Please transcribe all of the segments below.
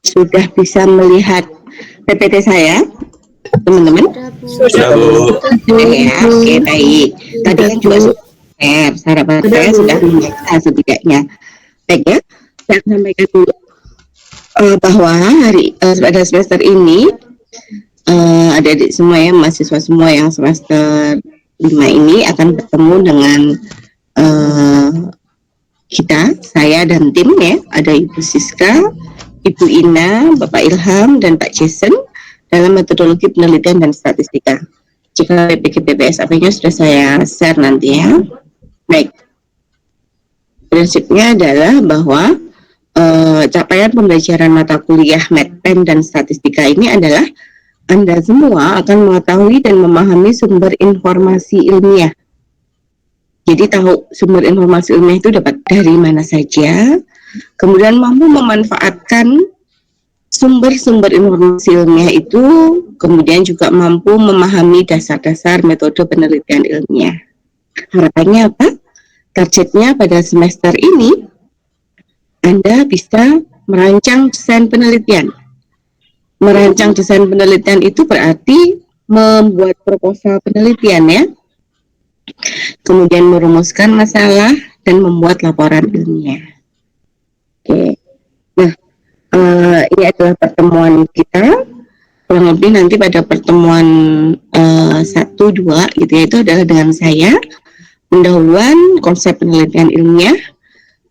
sudah bisa melihat PPT saya, teman-teman? Sudah, Bu. Ya, oke, baik. Tadi kan juga harapan saya sudah menyelesaikan setidaknya. Baik ya, saya akan sampaikan dulu bahwa pada semester ini adik-adik semua ya, mahasiswa semua yang semester 5 ini akan bertemu dengan saya dan tim ya, ada Ibu Siska, Ibu Ina, Bapak Ilham, dan Pak Jason dalam metodologi penelitian dan statistika. Jika PPK-PPSAP-nya sudah saya share nanti ya. Baik, prinsipnya adalah bahwa capaian pembelajaran mata kuliah Medpen dan statistika ini adalah Anda semua akan mengetahui dan memahami sumber informasi ilmiah. Jadi tahu sumber informasi ilmiah itu dapat dari mana saja, kemudian mampu memanfaatkan sumber-sumber informasi ilmiah itu, kemudian juga mampu memahami dasar-dasar metode penelitian ilmiah. Harapannya apa? Targetnya pada semester ini, Anda bisa merancang desain penelitian. Merancang desain penelitian itu berarti membuat proposal penelitian ya, kemudian merumuskan masalah dan membuat laporan ilmiah. Oke, nah ini adalah pertemuan kita. Kurang lebih nanti pada pertemuan 1, 2 gitu ya, itu adalah dengan saya pendahuluan konsep penelitian ilmiah,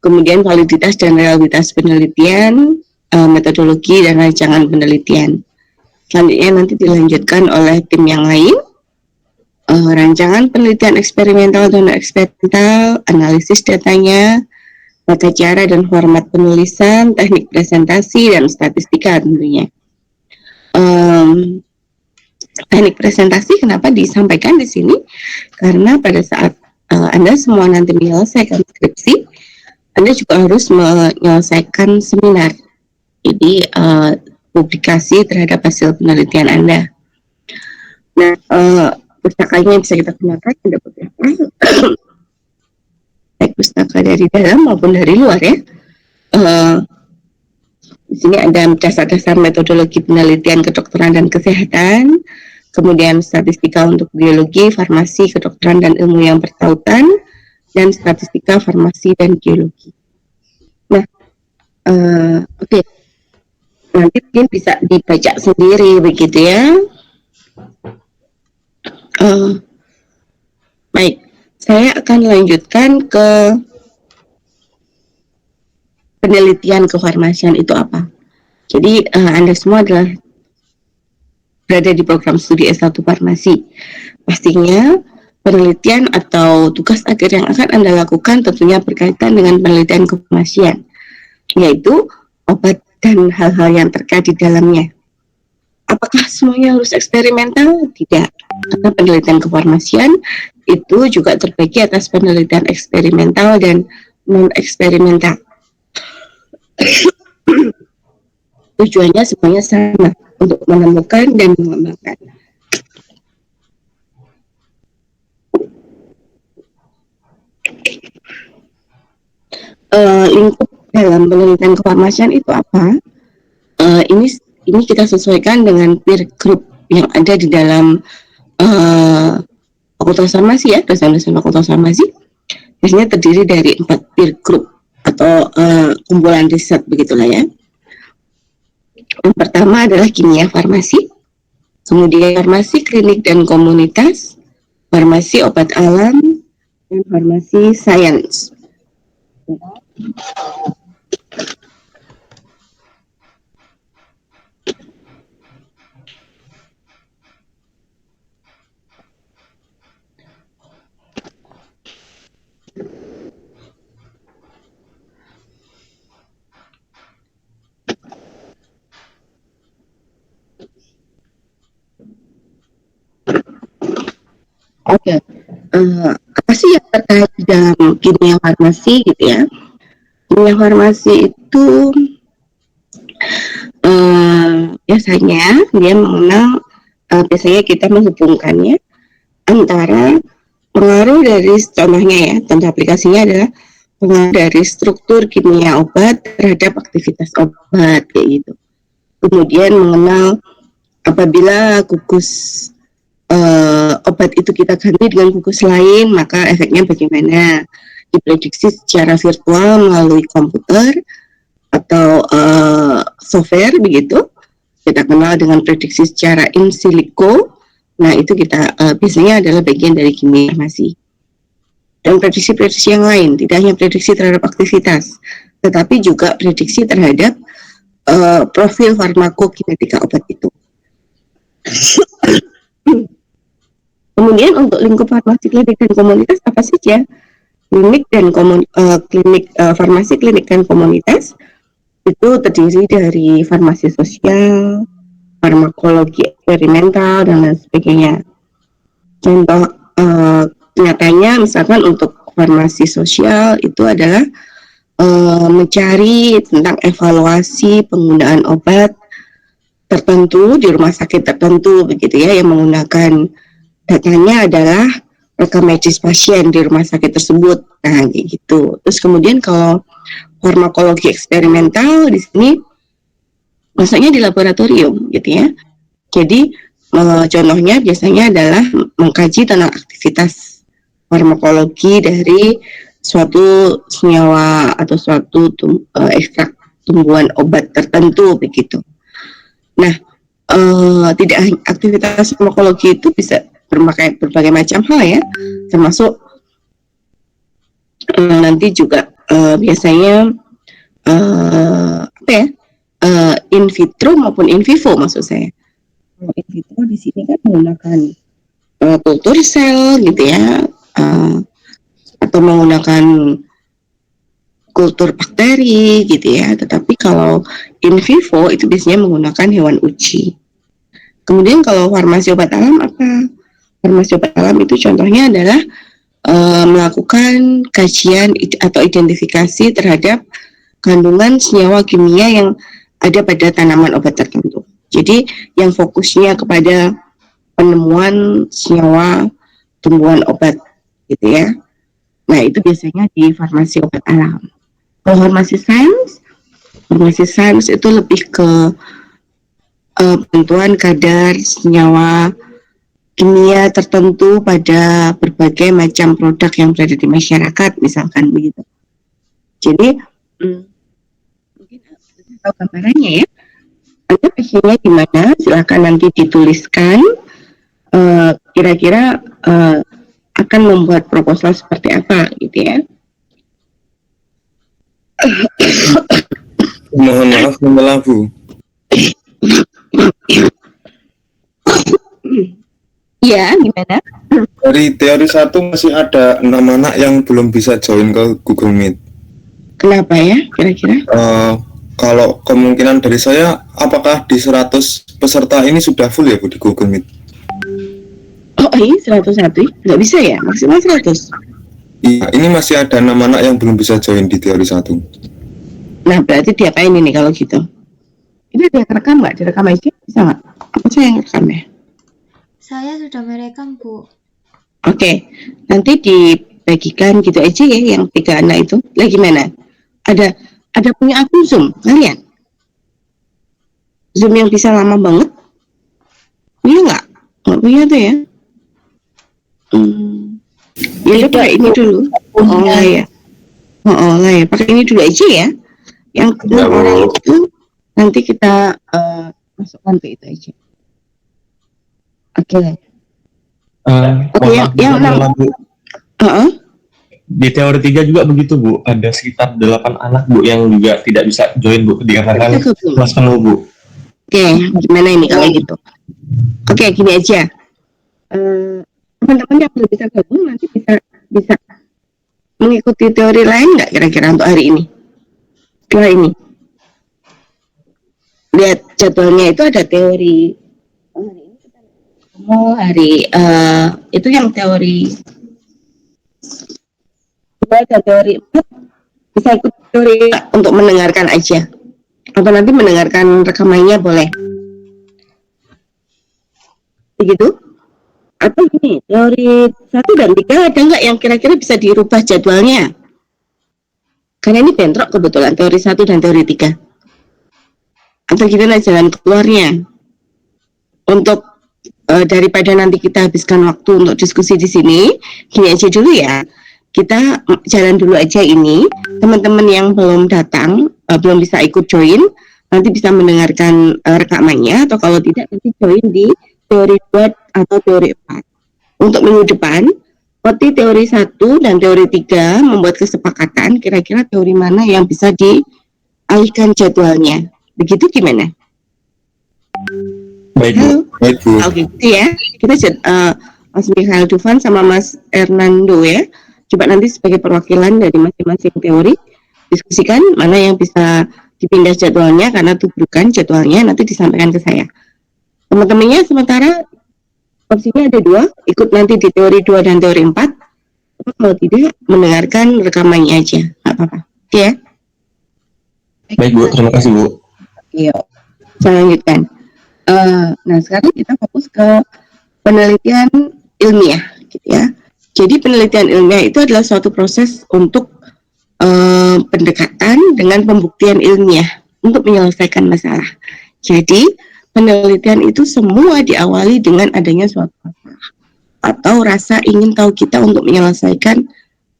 kemudian validitas dan realitas penelitian, metodologi dan rancangan penelitian. Selanjutnya nanti dilanjutkan oleh tim yang lain, rancangan penelitian eksperimental dan eksperimental, analisis datanya, tata cara dan format penulisan, teknik presentasi, dan statistika tentunya. Teknik presentasi kenapa disampaikan di sini? Karena pada saat Anda semua nanti menyelesaikan skripsi, Anda juga harus menyelesaikan seminar. Jadi publikasi terhadap hasil penelitian Anda. Nah, pustakanya yang bisa kita gunakan ada beberapa, baik pustaka dari dalam maupun dari luar ya. Di sini ada dasar-dasar metodologi penelitian kedokteran dan kesehatan, kemudian statistika untuk biologi, farmasi, kedokteran dan ilmu yang bertautan, dan statistika farmasi dan geologi. Nah, oke. Nanti mungkin bisa dibaca sendiri begitu ya. Baik, saya akan lanjutkan ke penelitian kefarmasian itu apa. Jadi Anda semua adalah berada di program studi S1 Farmasi. Pastinya penelitian atau tugas akhir yang akan Anda lakukan tentunya berkaitan dengan penelitian kefarmasian, yaitu obat dan hal-hal yang terkait di dalamnya. Apakah semuanya harus eksperimental? Tidak. Karena penelitian kefarmasian itu juga terbagi atas penelitian eksperimental dan non-eksperimental. Tujuannya semuanya sama, untuk menemukan dan mengembangkan. Lingkup dalam penelitian kefarmasian itu apa? Ini kita sesuaikan dengan peer group yang ada di dalam Fakultas Farmasi ya, dosen-dosen Fakultas Farmasi. Biasanya terdiri dari 4 peer group atau kumpulan riset begitulah ya. Yang pertama adalah kimia farmasi, kemudian farmasi klinik dan komunitas, farmasi obat alam, dan farmasi sains. Oke, apa sih yang terkait dalam kimia farmasi gitu ya? Kimia farmasi itu biasanya dia mengenal, biasanya kita menghubungkannya antara pengaruh dari, contohnya ya, contoh aplikasinya adalah pengaruh dari struktur kimia obat terhadap aktivitas obat kayak gitu. Kemudian mengenal apabila gugus obat itu kita ganti dengan gugus lain, maka efeknya bagaimana? Diprediksi secara virtual melalui komputer atau software begitu. Kita kenal dengan prediksi secara in silico. Nah, itu kita biasanya adalah bagian dari kimia farmasi. Dan prediksi-prediksi yang lain, tidak hanya prediksi terhadap aktivitas, tetapi juga prediksi terhadap profil farmakokinetika obat itu. Kemudian untuk lingkup farmasi klinik dan komunitas apa saja? Klinik dan farmasi klinik dan komunitas itu terdiri dari farmasi sosial, farmakologi eksperimental dan lain sebagainya. Contoh nyatanya misalkan untuk farmasi sosial itu adalah mencari tentang evaluasi penggunaan obat tertentu di rumah sakit tertentu begitu ya, yang menggunakan datanya adalah rekam medis pasien di rumah sakit tersebut. Nah, kayak gitu. Terus kemudian kalau farmakologi eksperimental di sini maksudnya di laboratorium gitu ya. Jadi contohnya biasanya adalah mengkaji tentang aktivitas farmakologi dari suatu senyawa atau suatu ekstrak tumbuhan obat tertentu begitu. Nah, tidak hanya aktivitas farmakologi itu bisa berbagai macam hal ya, termasuk nanti juga biasanya in vitro maupun in vivo maksud saya. Kalau in vitro di sini kan menggunakan kultur sel gitu ya, atau menggunakan kultur bakteri gitu ya. Tetapi kalau in vivo itu biasanya menggunakan hewan uji. Kemudian kalau farmasi obat alam apa? Farmasi obat alam itu contohnya adalah melakukan kajian atau identifikasi terhadap kandungan senyawa kimia yang ada pada tanaman obat tertentu. Jadi yang fokusnya kepada penemuan senyawa tumbuhan obat gitu ya. Nah, itu biasanya di farmasi obat alam. Kalau farmasi sains itu lebih ke penentuan kadar senyawa kimia tertentu pada berbagai macam produk yang berada di masyarakat, misalkan begitu. Jadi mungkin tahu gambarannya ya. Anda pasiennya di mana? Silakan nanti dituliskan. Kira-kira akan membuat proposal seperti apa, gitu ya. Mohon maaf membelah Bu. Iya, gimana? Dari teori 1 masih ada 6 anak yang belum bisa join ke Google Meet. Kenapa ya, kira-kira? Kalau kemungkinan dari saya, apakah di 100 peserta ini sudah full ya Bu di Google Meet? Oh iya, 101? Nggak bisa ya? Maksimal 100? Iya, ini masih ada 6 anak yang belum bisa join di teori 1. Nah, berarti diapain ini kalau gitu? Ini ada yang rekam nggak? Direkam aja? Bisa nggak? Apa saya yang rekam ya? Saya sudah merekam, Bu. Oke, nanti dibagikan gitu aja ya yang 3 anak itu. Lagi gimana? Ada punya akun Zoom kalian? Zoom yang bisa lama banget? Punya nggak? Nggak punya tuh ya? Ya udah pakai ini dulu. Oh ya. Oh lah ya. Pakai ini dulu aja ya. Yang kedua orang itu nanti kita masukkan ke itu aja. Oke. Oke, yang di teori 3 juga begitu Bu, ada sekitar 8 anak Bu yang juga tidak bisa join Bu, dikarenakan kelas penuh Bu. Oke, gimana ini kalau gitu? Oke, gini aja. Teman-teman yang belum bisa gabung nanti bisa mengikuti teori lain nggak kira-kira untuk hari ini? Setelah ini, lihat jadwalnya itu ada teori. Itu yang teori. Ada teori 4, bisa ikut teori untuk mendengarkan aja. Atau nanti mendengarkan rekamannya boleh. Begitu? Atau gini, teori 1 dan 3 ada nggak yang kira-kira bisa dirubah jadwalnya? Karena ini bentrok kebetulan teori 1 dan teori 3. Atau gimana jalan keluarnya? Untuk daripada nanti kita habiskan waktu untuk diskusi di sini, gini aja dulu ya. Kita jalan dulu aja ini. Teman-teman yang belum datang, belum bisa ikut join, nanti bisa mendengarkan rekamannya, atau kalau tidak nanti join di teori 2 atau teori 4. Untuk minggu depan, seperti teori 1 dan teori 3 membuat kesepakatan kira-kira teori mana yang bisa dialihkan jadwalnya. Begitu gimana? Baik, Bu. Baik, Bu. Oke, gitu ya. Kita Mas Mikhail Dufan sama Mas Hernando ya. Coba nanti sebagai perwakilan dari masing-masing teori diskusikan mana yang bisa dipindah jadwalnya, karena tubrukan jadwalnya nanti disampaikan ke saya. Teman-temannya sementara opsinya ada 2, ikut nanti di teori 2 dan teori 4. Kalau tidak, mendengarkan rekamannya aja, nggak apa-apa. Oke ya? Baik, Bu. Terima kasih, Bu. Iya. Saya lanjutkan. Nah, sekarang kita fokus ke penelitian ilmiah, gitu ya. Jadi penelitian ilmiah itu adalah suatu proses untuk pendekatan dengan pembuktian ilmiah untuk menyelesaikan masalah. Jadi penelitian itu semua diawali dengan adanya suatu masalah atau rasa ingin tahu kita untuk menyelesaikan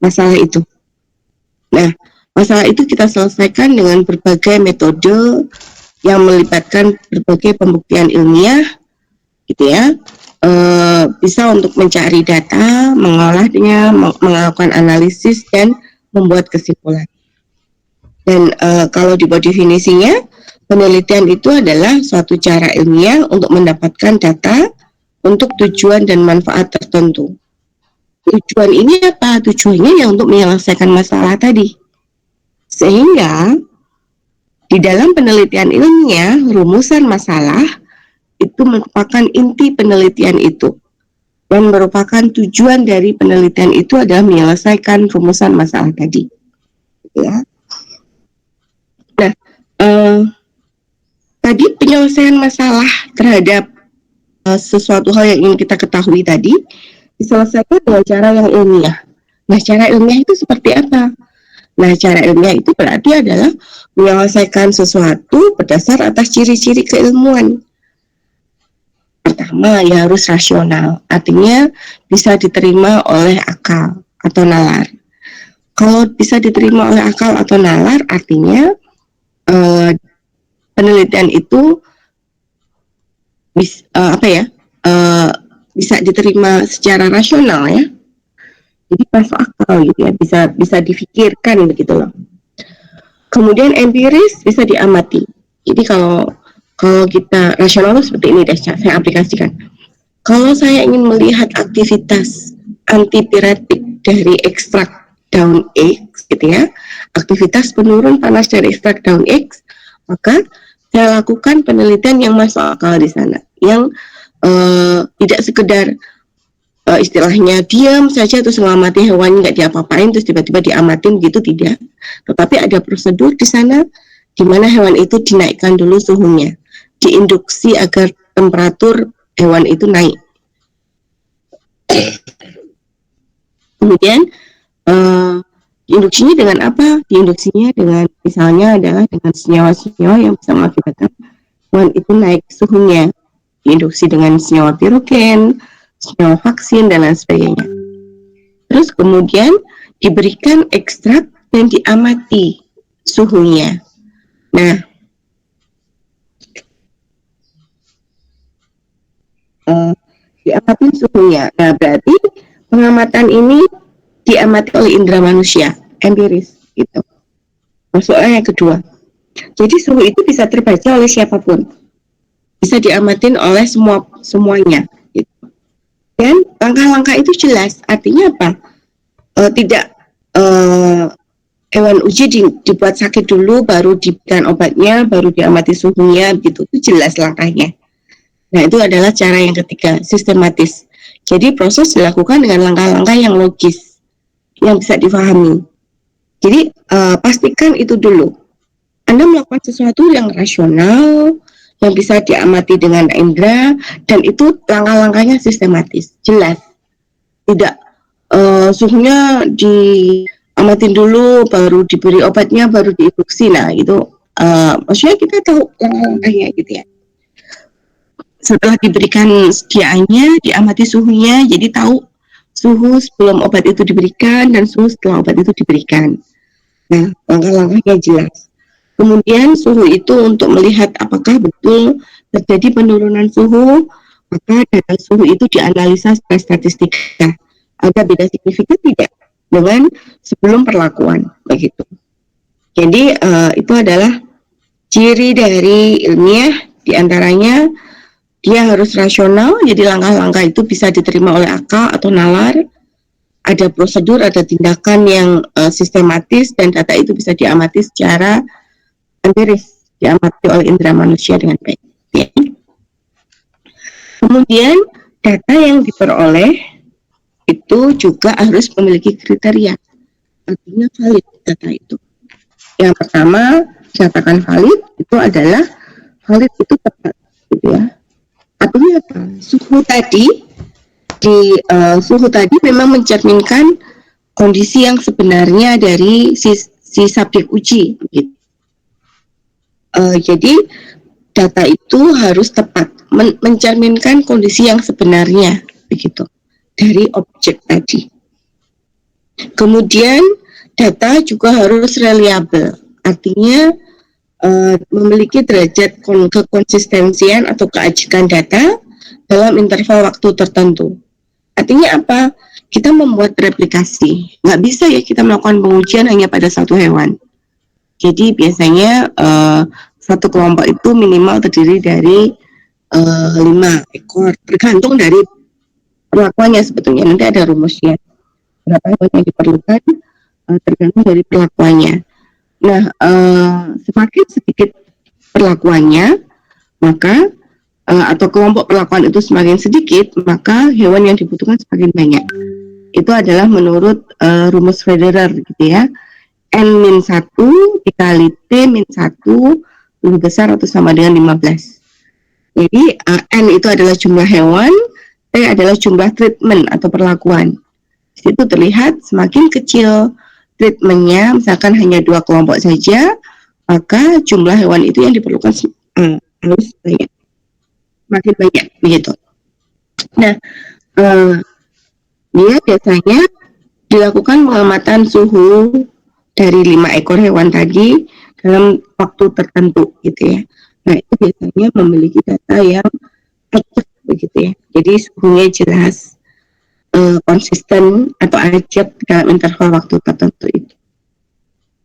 masalah itu. Nah, masalah itu kita selesaikan dengan berbagai metode yang melibatkan berbagai pembuktian ilmiah, gitu ya. Bisa untuk mencari data, mengolahnya, melakukan analisis dan membuat kesimpulan. Dan kalau dibuat definisinya, penelitian itu adalah suatu cara ilmiah untuk mendapatkan data untuk tujuan dan manfaat tertentu. Tujuan ini apa? Tujuannya ya untuk menyelesaikan masalah tadi. Sehingga di dalam penelitian ilmiah, rumusan masalah itu merupakan inti penelitian itu. Dan merupakan tujuan dari penelitian itu adalah menyelesaikan rumusan masalah tadi. Ya. Nah, tadi penyelesaian masalah terhadap sesuatu hal yang ingin kita ketahui tadi diselesaikan dengan cara yang ilmiah. Nah, cara ilmiah itu seperti apa? Nah, cara ilmiah itu berarti adalah menyelesaikan sesuatu berdasar atas ciri-ciri keilmuan. Pertama, ya harus rasional, artinya bisa diterima oleh akal atau nalar. Kalau bisa diterima oleh akal atau nalar, artinya penelitian itu bisa diterima secara rasional ya. Jadi masuk akal gitu ya, bisa difikirkan begitu loh. Kemudian empiris bisa diamati. Jadi kalau kita rasional seperti ini deh, saya aplikasikan. Kalau saya ingin melihat aktivitas antipiretik dari ekstrak daun X, gitu ya, aktivitas penurun panas dari ekstrak daun X, maka saya lakukan penelitian yang masuk akal di sana, yang tidak sekedar istilahnya diam saja terus mengamati hewan nggak diapa-apain terus tiba-tiba diamatin gitu, tidak. Tetapi ada prosedur di sana di mana hewan itu dinaikkan dulu suhunya, diinduksi agar temperatur hewan itu naik. Kemudian diinduksinya dengan apa? Diinduksinya dengan misalnya adalah dengan senyawa-senyawa yang bisa mengakibatkan hewan itu naik suhunya. Diinduksi dengan senyawa pirogen, senyawa vaksin dan lain sebagainya. Terus kemudian diberikan ekstrak dan diamati suhunya. Nah, diamati suhunya. Nah, berarti pengamatan ini diamati oleh indera manusia, empiris itu. Maksudnya yang kedua. Jadi suhu itu bisa terbaca oleh siapapun. Bisa diamatin oleh semuanya. Gitu. Dan langkah-langkah itu jelas. Artinya apa? Tidak hewan uji dibuat sakit dulu, baru diberikan obatnya, baru diamati suhunya, gitu. Itu jelas langkahnya. Nah, itu adalah cara yang ketiga, sistematis. Jadi proses dilakukan dengan langkah-langkah yang logis, yang bisa difahami. Jadi pastikan itu dulu. Anda melakukan sesuatu yang rasional, yang bisa diamati dengan indera, dan itu langkah-langkahnya sistematis, jelas. Tidak suhunya amatin dulu, baru diberi obatnya, baru diinduksi. Nah itu maksudnya kita tahu langkah-langkahnya gitu ya. Setelah diberikan sediaannya, diamati suhunya, jadi tahu suhu sebelum obat itu diberikan dan suhu setelah obat itu diberikan. Nah, langkah-langkahnya jelas. Kemudian suhu itu untuk melihat apakah betul terjadi penurunan suhu, maka data suhu itu dianalisa secara statistika. Ada beda signifikan tidak dengan sebelum perlakuan, begitu. Jadi itu adalah ciri dari ilmiah, diantaranya dia harus rasional, jadi langkah-langkah itu bisa diterima oleh akal atau nalar. Ada prosedur, ada tindakan yang sistematis, dan data itu bisa diamati secara empiris, diamati oleh indera manusia dengan baik. Ya. Kemudian data yang diperoleh itu juga harus memiliki kriteria, artinya valid data itu. Yang pertama, dikatakan valid itu adalah valid itu tepat, gitu ya. Artinya apa? Suhu tadi memang mencerminkan kondisi yang sebenarnya dari si subjek uji. Gitu. Jadi data itu harus tepat, mencerminkan kondisi yang sebenarnya, begitu, dari objek tadi. Kemudian data juga harus reliable, artinya memiliki derajat kekonsistensian atau keajikan data dalam interval waktu tertentu. Artinya apa? Kita membuat replikasi. Nggak bisa ya kita melakukan pengujian hanya pada satu hewan. Jadi biasanya satu kelompok itu minimal terdiri dari 5 ekor. Tergantung dari perlakuannya sebetulnya. Nanti ada rumusnya. Berapa hewan yang diperlukan tergantung dari perlakuannya. Nah, semakin sedikit perlakuannya, maka atau kelompok perlakuan itu semakin sedikit, maka hewan yang dibutuhkan semakin banyak. Itu adalah menurut rumus Federer, gitu ya. N-1 dikali T-1 lebih besar atau sama dengan 15. Jadi N itu adalah jumlah hewan, T adalah jumlah treatment atau perlakuan. Di situ terlihat semakin kecil treatmentnya, misalkan hanya 2 kelompok saja, maka jumlah hewan itu yang diperlukan harus banyak, makin banyak, begitu. Nah, dia biasanya dilakukan pengamatan suhu dari 5 ekor hewan tadi dalam waktu tertentu, gitu ya. Nah, itu biasanya memiliki data yang acak, begitu ya. Jadi suhunya jelas, konsisten atau acak dalam interval waktu tertentu itu.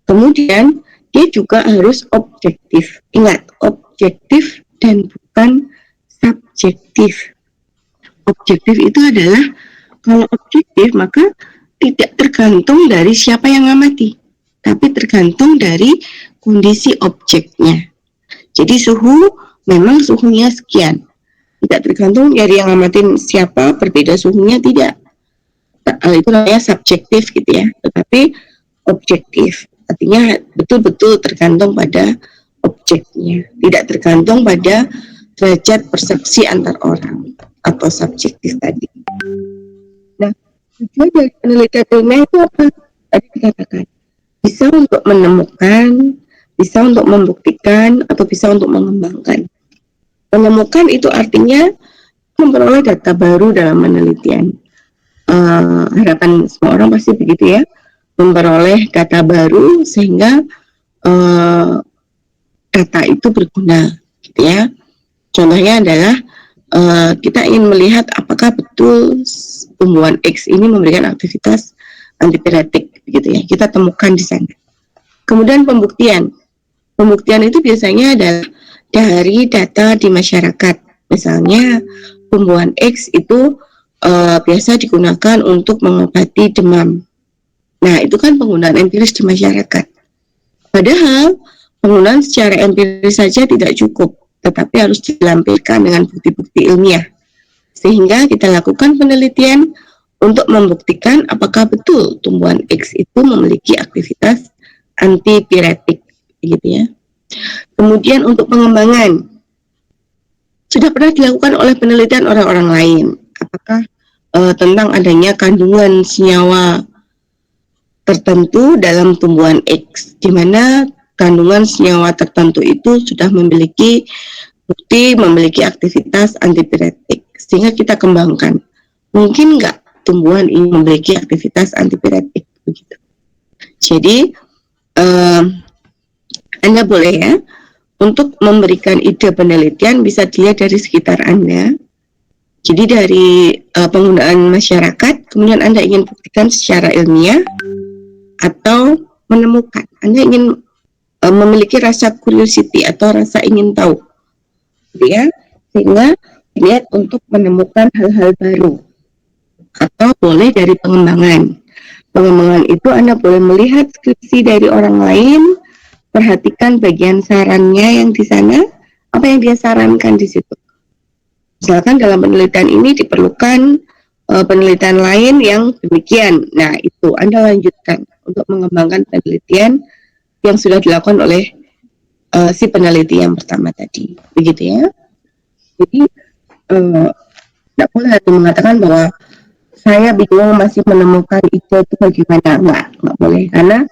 Kemudian dia juga harus objektif. Ingat, objektif dan bukan subjektif. Objektif itu adalah, kalau objektif maka tidak tergantung dari siapa yang ngamati, tapi tergantung dari kondisi objeknya. Jadi suhu memang suhunya sekian, tidak tergantung dari yang ngamatin siapa, berbeda suhunya, tidak. Itu namanya subjektif, gitu ya. Tetapi objektif artinya betul-betul tergantung pada objeknya, tidak tergantung pada derajat persepsi antar orang atau subjektif tadi. Nah, tujuan dari penelitian ilmiah itu apa? Tadi dikatakan bisa untuk menemukan, bisa untuk membuktikan, atau bisa untuk mengembangkan. Menemukan itu artinya memperoleh data baru dalam penelitian. Harapan semua orang pasti begitu ya, memperoleh data baru sehingga data itu berguna, gitu ya. Contohnya adalah kita ingin melihat apakah betul tumbuhan X ini memberikan aktivitas antipiretik, gitu ya. Kita temukan di sana. Kemudian pembuktian itu biasanya adalah dari data di masyarakat. Misalnya tumbuhan X itu biasa digunakan untuk mengobati demam. Nah, itu kan penggunaan empiris di masyarakat. Padahal penggunaan secara empiris saja tidak cukup, tetapi harus dilampirkan dengan bukti-bukti ilmiah. Sehingga kita lakukan penelitian untuk membuktikan apakah betul tumbuhan X itu memiliki aktivitas antipiretik, gitu ya. Kemudian untuk pengembangan, sudah pernah dilakukan oleh penelitian orang-orang lain. Apakah tentang adanya kandungan senyawa tertentu dalam tumbuhan X, di mana kandungan senyawa tertentu itu sudah memiliki bukti memiliki aktivitas antipiretik, sehingga kita kembangkan. Mungkin nggak tumbuhan ini memiliki aktivitas antipiretik begitu. Jadi Anda boleh ya untuk memberikan ide penelitian bisa dilihat dari sekitar Anda. Jadi dari penggunaan masyarakat, kemudian Anda ingin buktikan secara ilmiah atau menemukan. Anda ingin memiliki rasa curiosity atau rasa ingin tahu, gitu ya, sehingga lihat untuk menemukan hal-hal baru. Atau boleh dari pengembangan. Pengembangan itu Anda boleh melihat skripsi dari orang lain, perhatikan bagian sarannya yang di sana, apa yang dia sarankan di situ. Misalkan dalam penelitian ini diperlukan penelitian lain yang demikian. Nah, itu Anda lanjutkan untuk mengembangkan penelitian yang sudah dilakukan oleh si peneliti yang pertama tadi. Begitu ya. Jadi, tidak boleh mengatakan bahwa saya bingung masih menemukan itu bagaimana. Nggak boleh. Karena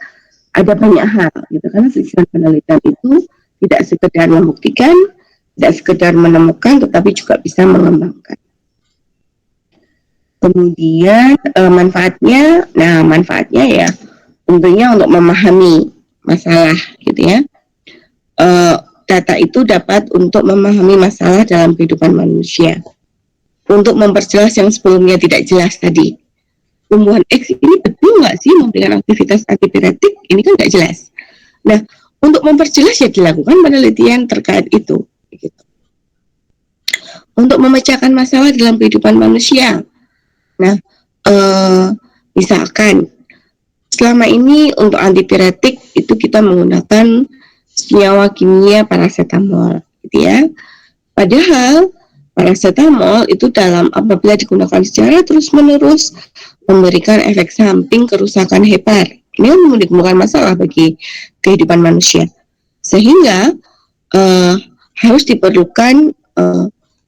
ada banyak hal. Gitu. Karena silsilah penelitian itu tidak sekedar membuktikan, tidak sekedar menemukan, tetapi juga bisa mengembangkan. Kemudian manfaatnya ya tentunya untuk memahami masalah, gitu ya. Data itu dapat untuk memahami masalah dalam kehidupan manusia, untuk memperjelas yang sebelumnya tidak jelas tadi. Tumbuhan X ini betul nggak sih memberikan aktivitas antipiretik? Ini kan nggak jelas. Nah, untuk memperjelas ya dilakukan penelitian terkait itu. Gitu. Untuk memecahkan masalah dalam kehidupan manusia. Nah, misalkan selama ini untuk antipiretik itu kita menggunakan senyawa kimia paracetamol, gitu ya. Padahal paracetamol itu apabila digunakan secara terus-menerus memberikan efek samping kerusakan hepar. Ini menimbulkan masalah bagi kehidupan manusia. Sehingga harus diperlukan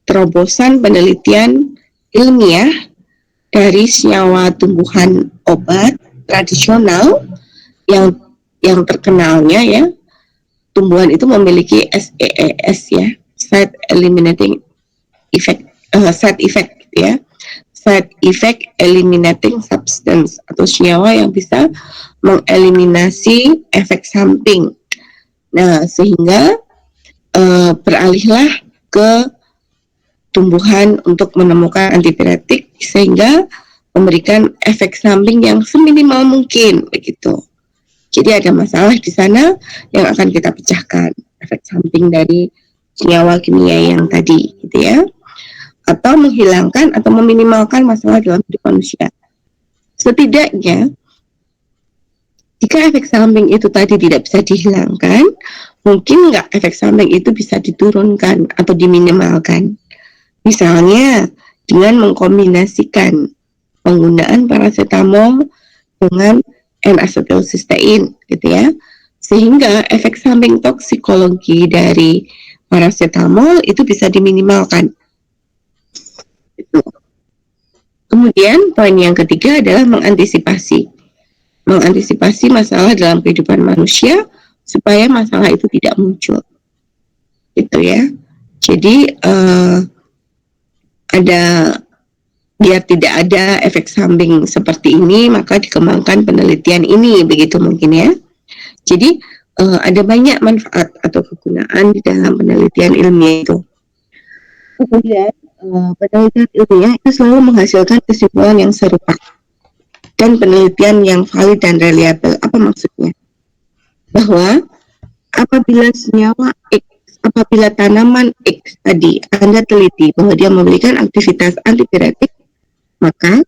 terobosan penelitian ilmiah dari senyawa tumbuhan obat tradisional yang terkenalnya ya. Tumbuhan itu memiliki SEES ya, side eliminating effect, side effect ya, side effect eliminating substance atau senyawa yang bisa mengeliminasi efek samping. Nah, sehingga beralihlah ke tumbuhan untuk menemukan antipiretik sehingga memberikan efek samping yang seminimal mungkin begitu. Jadi ada masalah di sana yang akan kita pecahkan, efek samping dari senyawa kimia yang tadi, gitu ya. Atau menghilangkan atau meminimalkan masalah dalam hidup manusia. Setidaknya, jika efek samping itu tadi tidak bisa dihilangkan, mungkin nggak efek samping itu bisa diturunkan atau diminimalkan. Misalnya, dengan mengkombinasikan penggunaan paracetamol dengan N-asetilsistein, gitu ya, sehingga efek samping toksikologi dari paracetamol itu bisa diminimalkan. Gitu. Kemudian poin yang ketiga adalah mengantisipasi masalah dalam kehidupan manusia supaya masalah itu tidak muncul, gitu ya. Jadi biar tidak ada efek samping seperti ini, maka dikembangkan penelitian ini, begitu mungkin ya. Jadi ada banyak manfaat atau kegunaan di dalam penelitian ilmiah itu. Kemudian penelitian ilmiah itu selalu menghasilkan kesimpulan yang serupa dan penelitian yang valid dan reliable. Apa maksudnya? Bahwa apabila tanaman X tadi Anda teliti bahwa dia memberikan aktivitas antipiretik, maka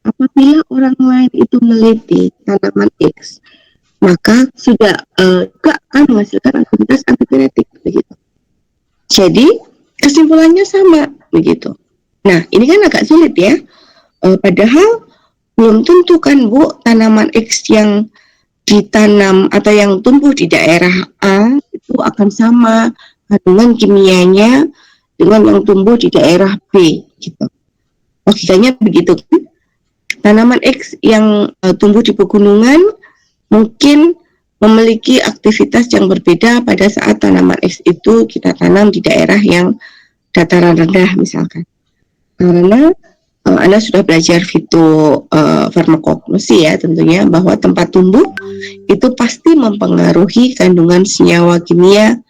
apabila orang lain itu meneliti tanaman X, maka sudah juga akan menghasilkan aktivitas antipiretik begitu. Jadi kesimpulannya sama begitu. Nah, ini kan agak sulit ya. Padahal belum tentu kan Bu, tanaman X yang ditanam atau yang tumbuh di daerah A itu akan sama kandungan kimianya dengan yang tumbuh di daerah B gitu. Logikanya begitu kan? Tanaman X yang tumbuh di pegunungan mungkin memiliki aktivitas yang berbeda pada saat tanaman X itu kita tanam di daerah yang dataran rendah misalkan. Karena Anda sudah belajar farmakognosi ya tentunya, bahwa tempat tumbuh itu pasti mempengaruhi kandungan senyawa kimia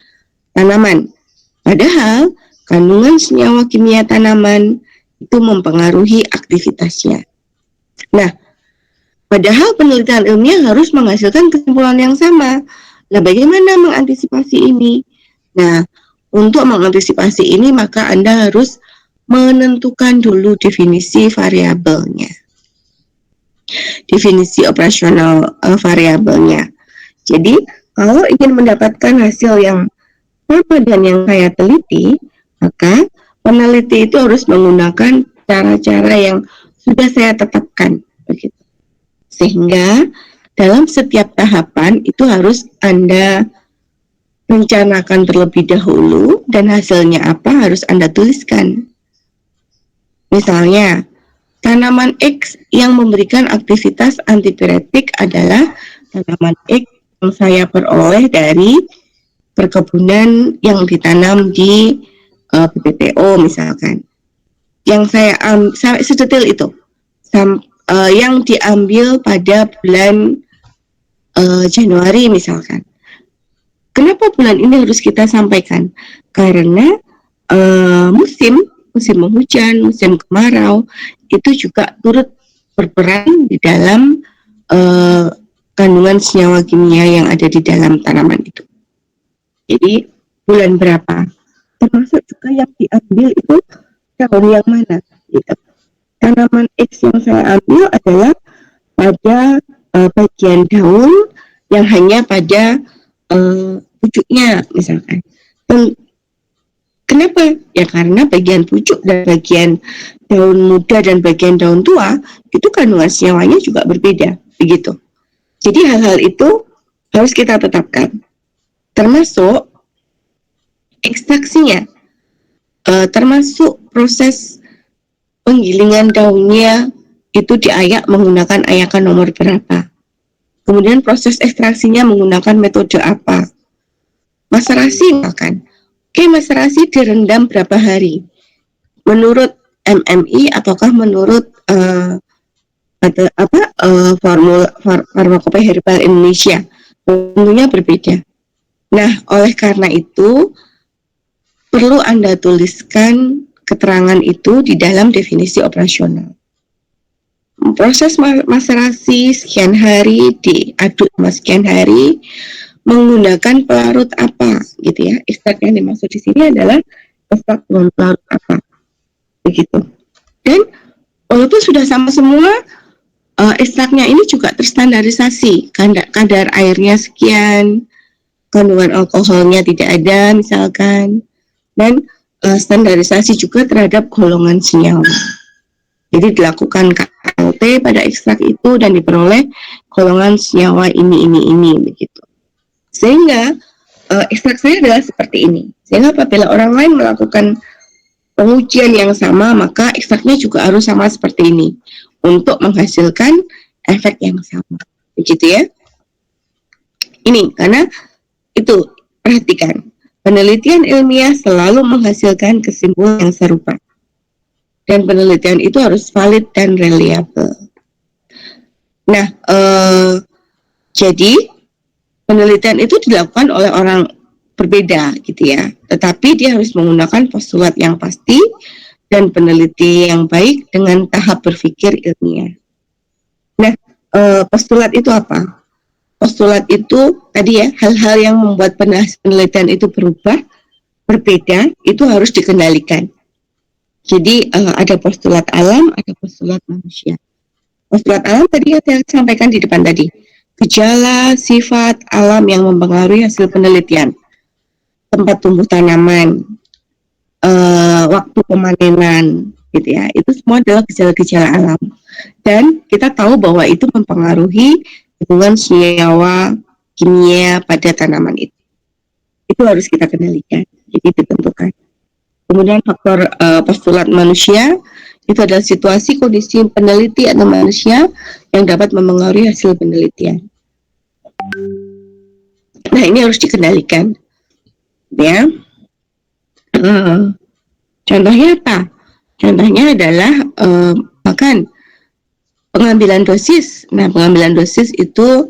tanaman. Padahal kandungan senyawa kimia tanaman itu mempengaruhi aktivitasnya. Nah, padahal penelitian ilmiah harus menghasilkan kesimpulan yang sama. Nah, bagaimana mengantisipasi ini? Nah, untuk mengantisipasi ini maka Anda harus menentukan dulu definisi variabelnya. Definisi operasional variabelnya. Jadi, kalau ingin mendapatkan hasil yang sama dan yang saya teliti, maka peneliti itu harus menggunakan cara-cara yang sudah saya tetapkan, begitu. Sehingga dalam setiap tahapan itu harus Anda rencanakan terlebih dahulu dan hasilnya apa harus Anda tuliskan. Misalnya, tanaman X yang memberikan aktivitas antipiretik adalah tanaman X yang saya peroleh dari perkebunan yang ditanam di PPPO misalkan. Yang saya sedetail itu. Yang diambil pada bulan Januari misalkan. Kenapa bulan ini harus kita sampaikan? Karena musim penghujan, musim kemarau itu juga turut berperan di dalam kandungan senyawa kimia yang ada di dalam tanaman itu. Jadi bulan berapa? Termasuk juga yang diambil itu tahun yang mana? Gitu. Tanaman X yang saya ambil adalah pada bagian daun yang hanya pada pucuknya misalkan. Kenapa? Ya karena bagian pucuk dan bagian daun muda dan bagian daun tua itu kandungan senyawanya juga berbeda, begitu. Jadi hal-hal itu harus kita tetapkan, termasuk ekstraksinya, termasuk proses penggilingan daunnya itu diayak menggunakan ayakan nomor berapa. Kemudian proses ekstraksinya menggunakan metode apa. Maserasi misalkan. Oke, maserasi direndam berapa hari? Menurut MMI ataukah menurut Farmakopeia Herbal Indonesia? Tentunya berbeda. Nah, oleh karena itu perlu Anda tuliskan keterangan itu di dalam definisi operasional. Proses maserasi sekian hari diaduk sama sekian hari menggunakan pelarut apa, gitu ya. Ekstrak yang dimaksud di sini adalah ekstrak dengan pelarut apa, begitu. Dan walaupun sudah sama semua, ekstraknya ini juga terstandarisasi. Kadar airnya sekian, kandungan alkoholnya tidak ada, misalkan, dan standarisasi juga terhadap golongan senyawa. Jadi dilakukan KLT pada ekstrak itu dan diperoleh golongan senyawa ini, begitu. Sehingga ekstrak saya adalah seperti ini. Sehingga apabila orang lain melakukan pengujian yang sama, maka ekstraknya juga harus sama seperti ini untuk menghasilkan efek yang sama. Begitu ya. Ini karena itu perhatikan. Penelitian ilmiah selalu menghasilkan kesimpulan yang serupa. Dan penelitian itu harus valid dan reliable. Nah, jadi penelitian itu dilakukan oleh orang berbeda gitu ya. Tetapi dia harus menggunakan postulat yang pasti dan peneliti yang baik dengan tahap berpikir ilmiah. Nah, postulat itu apa? Postulat itu tadi ya, hal-hal yang membuat penelitian itu berubah, berbeda, itu harus dikendalikan. Jadi ada postulat alam, ada postulat manusia. Postulat alam tadi yang saya sampaikan di depan tadi. Gejala, sifat alam yang mempengaruhi hasil penelitian. Tempat tumbuh tanaman, waktu pemanenan, gitu ya. Itu semua adalah gejala-gejala alam. Dan kita tahu bahwa itu mempengaruhi hubungan senyawa kimia pada tanaman itu. Itu harus kita kendalikan, jadi ditentukan. Kemudian faktor postulat manusia, itu adalah situasi kondisi peneliti atau manusia yang dapat mempengaruhi hasil penelitian. Nah, ini harus dikendalikan, ya. Contohnya apa? Contohnya adalah bahkan pengambilan dosis. Nah, pengambilan dosis itu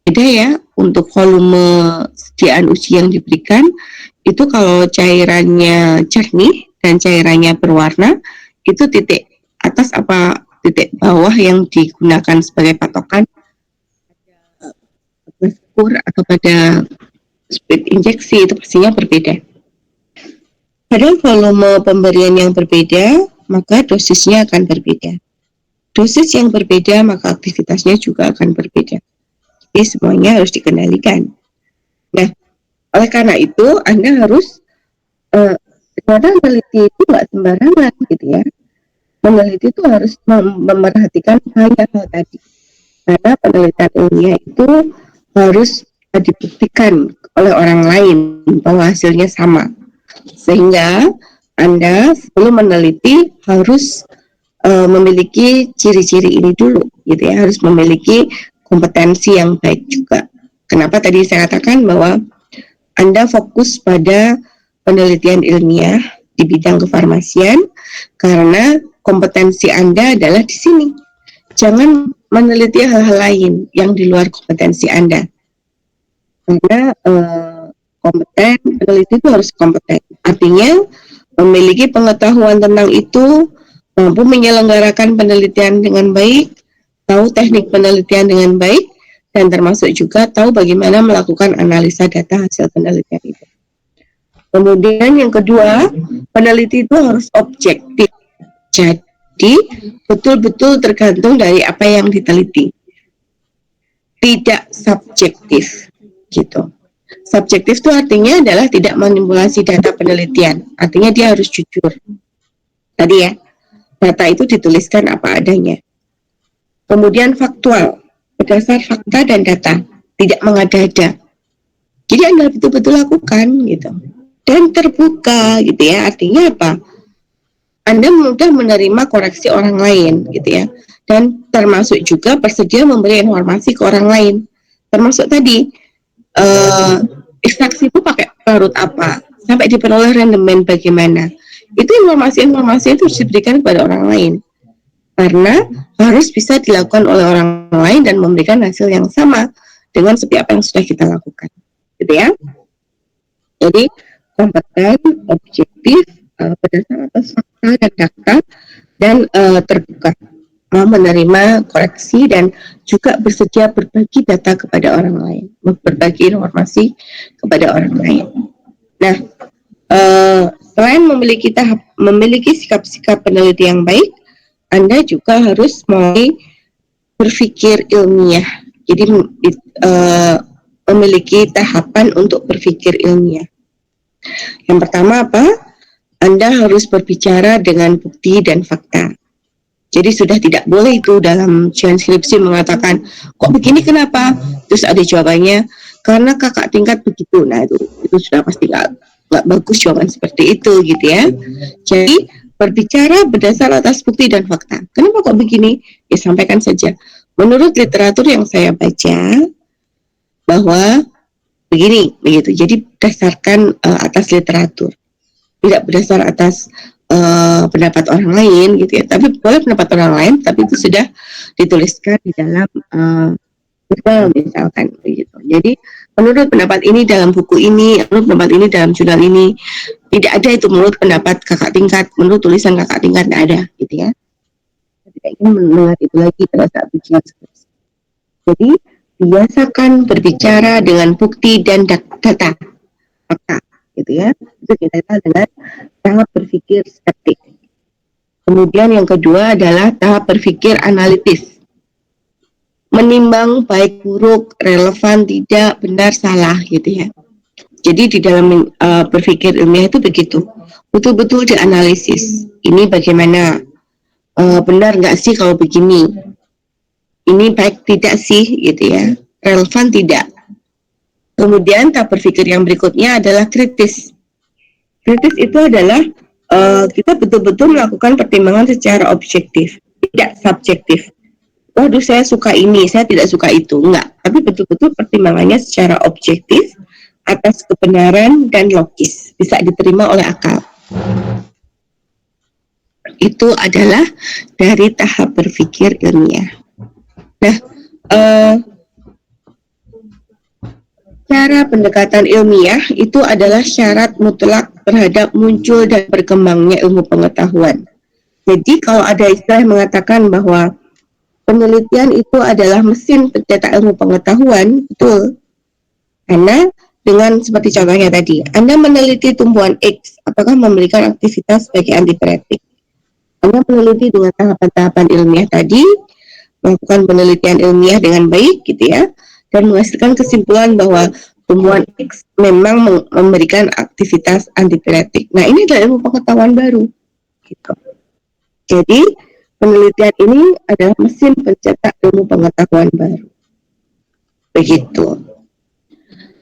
beda ya untuk volume sediaan uji yang diberikan. Itu kalau cairannya jernih dan cairannya berwarna, itu titik atas apa titik bawah yang digunakan sebagai patokan kur atau pada speed injeksi itu pastinya berbeda. Pada volume pemberian yang berbeda, maka dosisnya akan berbeda. Dosis yang berbeda, maka aktivitasnya juga akan berbeda. Jadi semuanya harus dikendalikan. Nah, oleh karena itu, Anda harus ternyata meneliti itu nggak sembarangan gitu ya. Meneliti itu harus memerhatikan hal tadi. Karena penelitian ilmiah itu harus dibuktikan oleh orang lain bahwa hasilnya sama. Sehingga Anda sebelum meneliti harus memiliki ciri-ciri ini dulu gitu ya, harus memiliki kompetensi yang baik juga. Kenapa tadi saya katakan bahwa Anda fokus pada penelitian ilmiah di bidang kefarmasian karena kompetensi Anda adalah di sini. Jangan meneliti hal-hal lain yang di luar kompetensi Anda. Karena peneliti itu harus kompeten. Artinya memiliki pengetahuan tentang itu, mampu menyelenggarakan penelitian dengan baik, tahu teknik penelitian dengan baik, dan termasuk juga tahu bagaimana melakukan analisa data hasil penelitian itu. Kemudian yang kedua, peneliti itu harus objektif. Jadi betul-betul tergantung dari apa yang diteliti. Tidak subjektif gitu. Subjektif itu artinya adalah tidak manipulasi data penelitian. Artinya dia harus jujur. Tadi ya, data itu dituliskan apa adanya. Kemudian faktual, berdasar fakta dan data, tidak mengada-ada. Jadi Anda betul-betul lakukan gitu. Dan terbuka gitu ya, artinya apa? Anda mudah menerima koreksi orang lain gitu ya. Dan termasuk juga bersedia memberi informasi ke orang lain. Termasuk tadi, ekstraksi itu pakai larut apa? Sampai diperoleh rendemen bagaimana? Itu informasi-informasi itu harus diberikan kepada orang lain. Karena harus bisa dilakukan oleh orang lain dan memberikan hasil yang sama dengan seperti apa yang sudah kita lakukan. Gitu ya. Jadi, kompeten, objektif, berdasar atas fakta dan data, dan terbuka, mau menerima koreksi dan juga bersedia berbagi data kepada orang lain, berbagi informasi kepada orang lain. Nah, selain memiliki sikap-sikap peneliti yang baik, Anda juga harus mulai berpikir ilmiah. Jadi memiliki tahapan untuk berpikir ilmiah. Yang pertama apa? Anda harus berbicara dengan bukti dan fakta. Jadi sudah tidak boleh itu dalam ujian skripsi mengatakan, kok begini kenapa? Terus ada jawabannya, karena kakak tingkat begitu. Nah itu sudah pasti nggak bagus jawaban seperti itu gitu ya. Jadi berbicara berdasar atas bukti dan fakta. Kenapa kok begini? Ya sampaikan saja. Menurut literatur yang saya baca, bahwa begini, begitu. Jadi berdasarkan atas literatur, tidak berdasar atas pendapat orang lain, gitu ya. Tapi boleh pendapat orang lain, tapi itu sudah dituliskan di dalam jurnal misalkan, begitu. Jadi menurut pendapat ini dalam buku ini, menurut pendapat ini dalam jurnal ini, tidak ada itu menurut pendapat kakak tingkat, menurut tulisan kakak tingkat tidak ada, gitu ya. Tidak ingin mendengar itu lagi pada saat ujian skripsi. Jadi biasakan berbicara dengan bukti dan data, fakta, gitu ya. Itu kita dengan tahap berpikir skeptik. Kemudian yang kedua adalah tahap berpikir analitis, menimbang baik buruk, relevan tidak, benar salah, gitu ya. Jadi di dalam berpikir ilmiah itu begitu, betul-betul dianalisis. Ini bagaimana, benar nggak sih kalau begini? Ini baik tidak sih, gitu ya, relevan tidak. Kemudian tahap berpikir yang berikutnya adalah kritis. Kritis itu adalah kita betul-betul melakukan pertimbangan secara objektif, tidak subjektif. Waduh, saya suka ini, saya tidak suka itu, enggak. tapi betul-betul pertimbangannya secara objektif atas kebenaran dan logis, bisa diterima oleh akal. Itu adalah dari tahap berpikir ilmiah. Nah, cara pendekatan ilmiah itu adalah syarat mutlak terhadap muncul dan berkembangnya ilmu pengetahuan. Jadi kalau ada istilah yang mengatakan bahwa penelitian itu adalah mesin pencetak ilmu pengetahuan, betul. Karena dengan seperti contohnya tadi, Anda meneliti tumbuhan X, apakah memberikan aktivitas sebagai antipiretik. Anda meneliti dengan tahapan-tahapan ilmiah tadi, melakukan penelitian ilmiah dengan baik, gitu ya, dan menghasilkan kesimpulan bahwa tumbuhan X memang memberikan aktivitas antipiretik. Nah, ini adalah ilmu pengetahuan baru. Gitu. Jadi, penelitian ini adalah mesin pencetak ilmu pengetahuan baru. Begitu.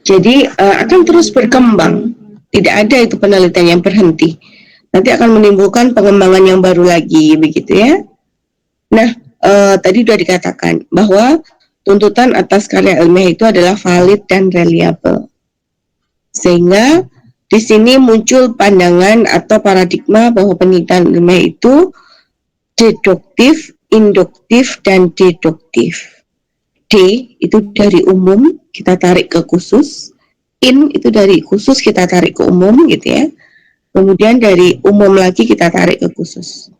Jadi, akan terus berkembang. Tidak ada itu penelitian yang berhenti. Nanti akan menimbulkan pengembangan yang baru lagi, begitu ya. Nah, tadi sudah dikatakan bahwa tuntutan atas karya ilmiah itu adalah valid dan reliable. Sehingga di sini muncul pandangan atau paradigma bahwa penelitian ilmiah itu deduktif, induktif, dan deduktif. D itu dari umum, kita tarik ke khusus. In itu dari khusus, kita tarik ke umum, gitu ya. Kemudian dari umum lagi kita tarik ke khusus.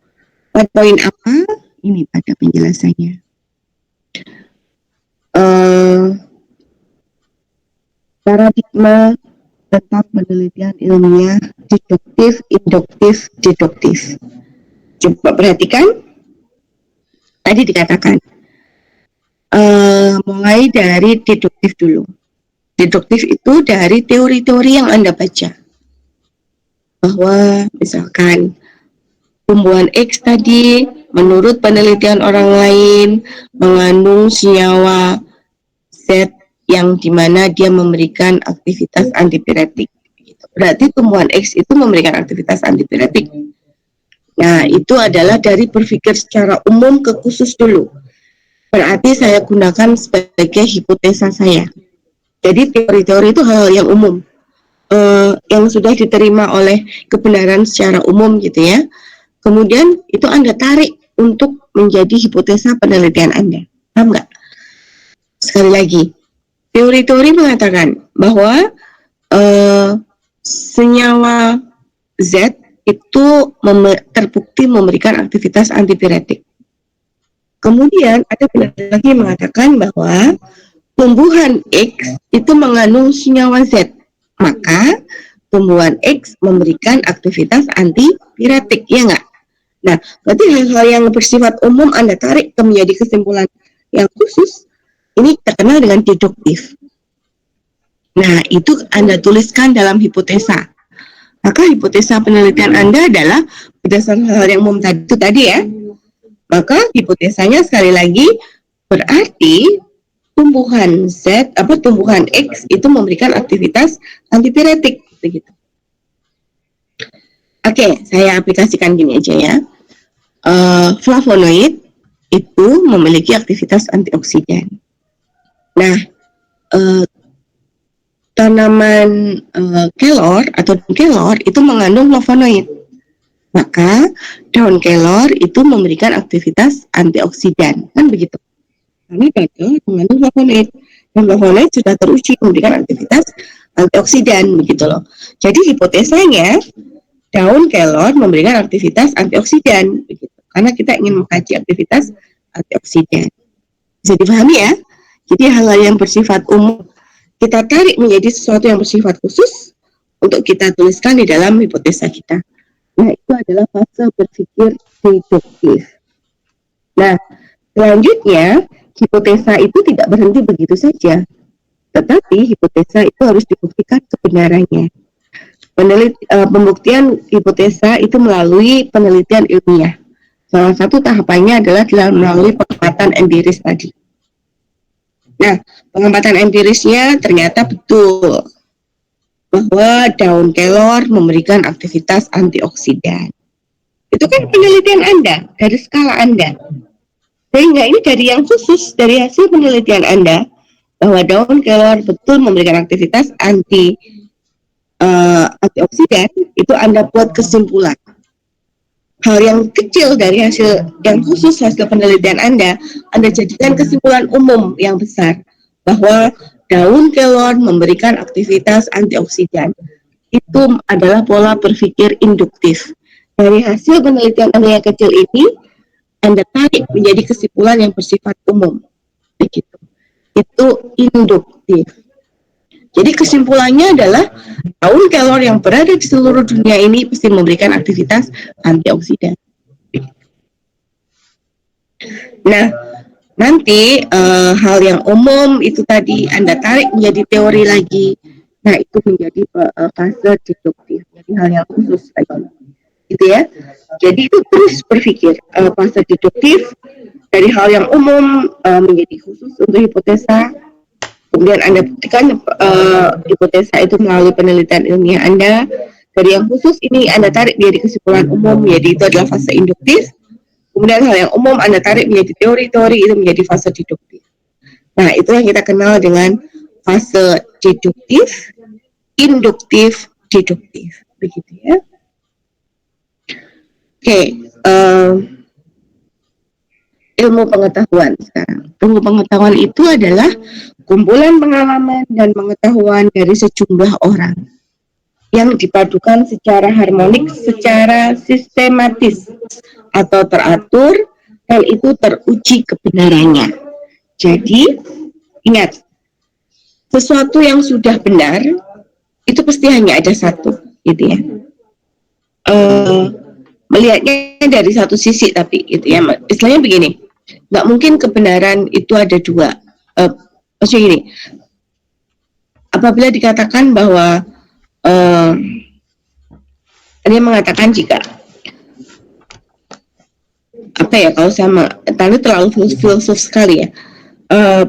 Pada poin apa? Ini pada penjelasannya. Paradigma tentang penelitian ilmiah deduktif, induktif, deduktif. Coba perhatikan, tadi dikatakan mulai dari deduktif dulu. Deduktif itu dari teori-teori yang Anda baca, bahwa misalkan tumbuhan X tadi menurut penelitian orang lain mengandung senyawa Z yang dimana dia memberikan aktivitas antipiretik. Berarti tumbuhan X itu memberikan aktivitas antipiretik. Nah, itu adalah dari berpikir secara umum ke khusus dulu. Berarti saya gunakan sebagai hipotesa saya. Jadi teori-teori itu hal yang umum, yang sudah diterima oleh kebenaran secara umum gitu ya. Kemudian itu Anda tarik untuk menjadi hipotesa penelitian Anda. Paham nggak? Sekali lagi, teori-teori mengatakan bahwa senyawa Z itu terbukti memberikan aktivitas antipiretik. Kemudian ada penelitian lagi yang mengatakan bahwa tumbuhan X itu mengandung senyawa Z, maka tumbuhan X memberikan aktivitas antipiretik, ya nggak? Nah, berarti hal-hal yang bersifat umum Anda tarik ke menjadi kesimpulan yang khusus, ini terkenal dengan deduktif. Nah, itu Anda tuliskan dalam hipotesa. Maka hipotesa penelitian Anda adalah berdasarkan hal yang umum tadi ya. Maka hipotesanya sekali lagi berarti tumbuhan X itu memberikan aktivitas antipiretik begitu. Oke, saya aplikasikan gini aja ya. Flavonoid itu memiliki aktivitas antioksidan. Nah, tanaman kelor atau daun kelor itu mengandung flavonoid. Maka daun kelor itu memberikan aktivitas antioksidan, kan begitu. Karena kelor mengandung flavonoid, dan flavonoid sudah teruji memberikan aktivitas antioksidan, begitu loh. Jadi hipotesanya daun kelor memberikan aktivitas antioksidan, begitu. Karena kita ingin mengkaji aktivitas antioksidan. Bisa dipahami ya? Jadi hal-hal yang bersifat umum kita tarik menjadi sesuatu yang bersifat khusus untuk kita tuliskan di dalam hipotesa kita. Nah, itu adalah fase berpikir deduktif. Nah, selanjutnya, hipotesa itu tidak berhenti begitu saja. Tetapi, hipotesa itu harus dibuktikan kebenarannya. Pembuktian hipotesa itu melalui penelitian ilmiah. Salah satu tahapannya adalah melalui pengamatan empiris tadi. Nah, pengamatan empirisnya ternyata betul bahwa daun kelor memberikan aktivitas antioksidan. Itu kan penelitian Anda, dari skala Anda. Sehingga ini dari yang khusus, dari hasil penelitian Anda, bahwa daun kelor betul memberikan aktivitas antioksidan, itu Anda buat kesimpulan. Hal yang kecil dari hasil yang khusus hasil penelitian Anda jadikan kesimpulan umum yang besar bahwa daun kelor memberikan aktivitas antioksidan. Itu adalah pola berpikir induktif. Dari hasil penelitian Anda yang kecil ini, Anda tarik menjadi kesimpulan yang bersifat umum. Begitu. Itu induktif. Jadi kesimpulannya adalah daun kelor yang berada di seluruh dunia ini pasti memberikan aktivitas antioksidan. Nah, nanti hal yang umum itu tadi Anda tarik menjadi teori lagi. Nah, itu menjadi fase deduktif. Jadi hal yang khusus lagi. Gitu ya. Jadi itu terus berpikir fase deduktif dari hal yang umum menjadi khusus untuk hipotesa. Kemudian Anda buktikan hipotesa itu melalui penelitian ilmiah Anda. Dari yang khusus ini Anda tarik menjadi kesimpulan umum, yaitu itu adalah fase induktif. Kemudian hal yang umum Anda tarik menjadi teori-teori, itu menjadi fase deduktif. Nah, itu yang kita kenal dengan fase deduktif, induktif, deduktif. Begitu ya. Oke, ilmu pengetahuan sekarang. Ilmu pengetahuan itu adalah kumpulan pengalaman dan pengetahuan dari sejumlah orang yang dipadukan secara harmonik, secara sistematis atau teratur, dan itu teruji kebenarannya. Jadi, ingat, sesuatu yang sudah benar itu pasti hanya ada satu, gitu ya. Melihatnya dari satu sisi, tapi gitu ya. Istilahnya begini, nggak mungkin kebenaran itu ada dua. Maksudnya gini, apabila dikatakan bahwa dia mengatakan jika apa ya, kalau sama terlalu filsuf sekali ya,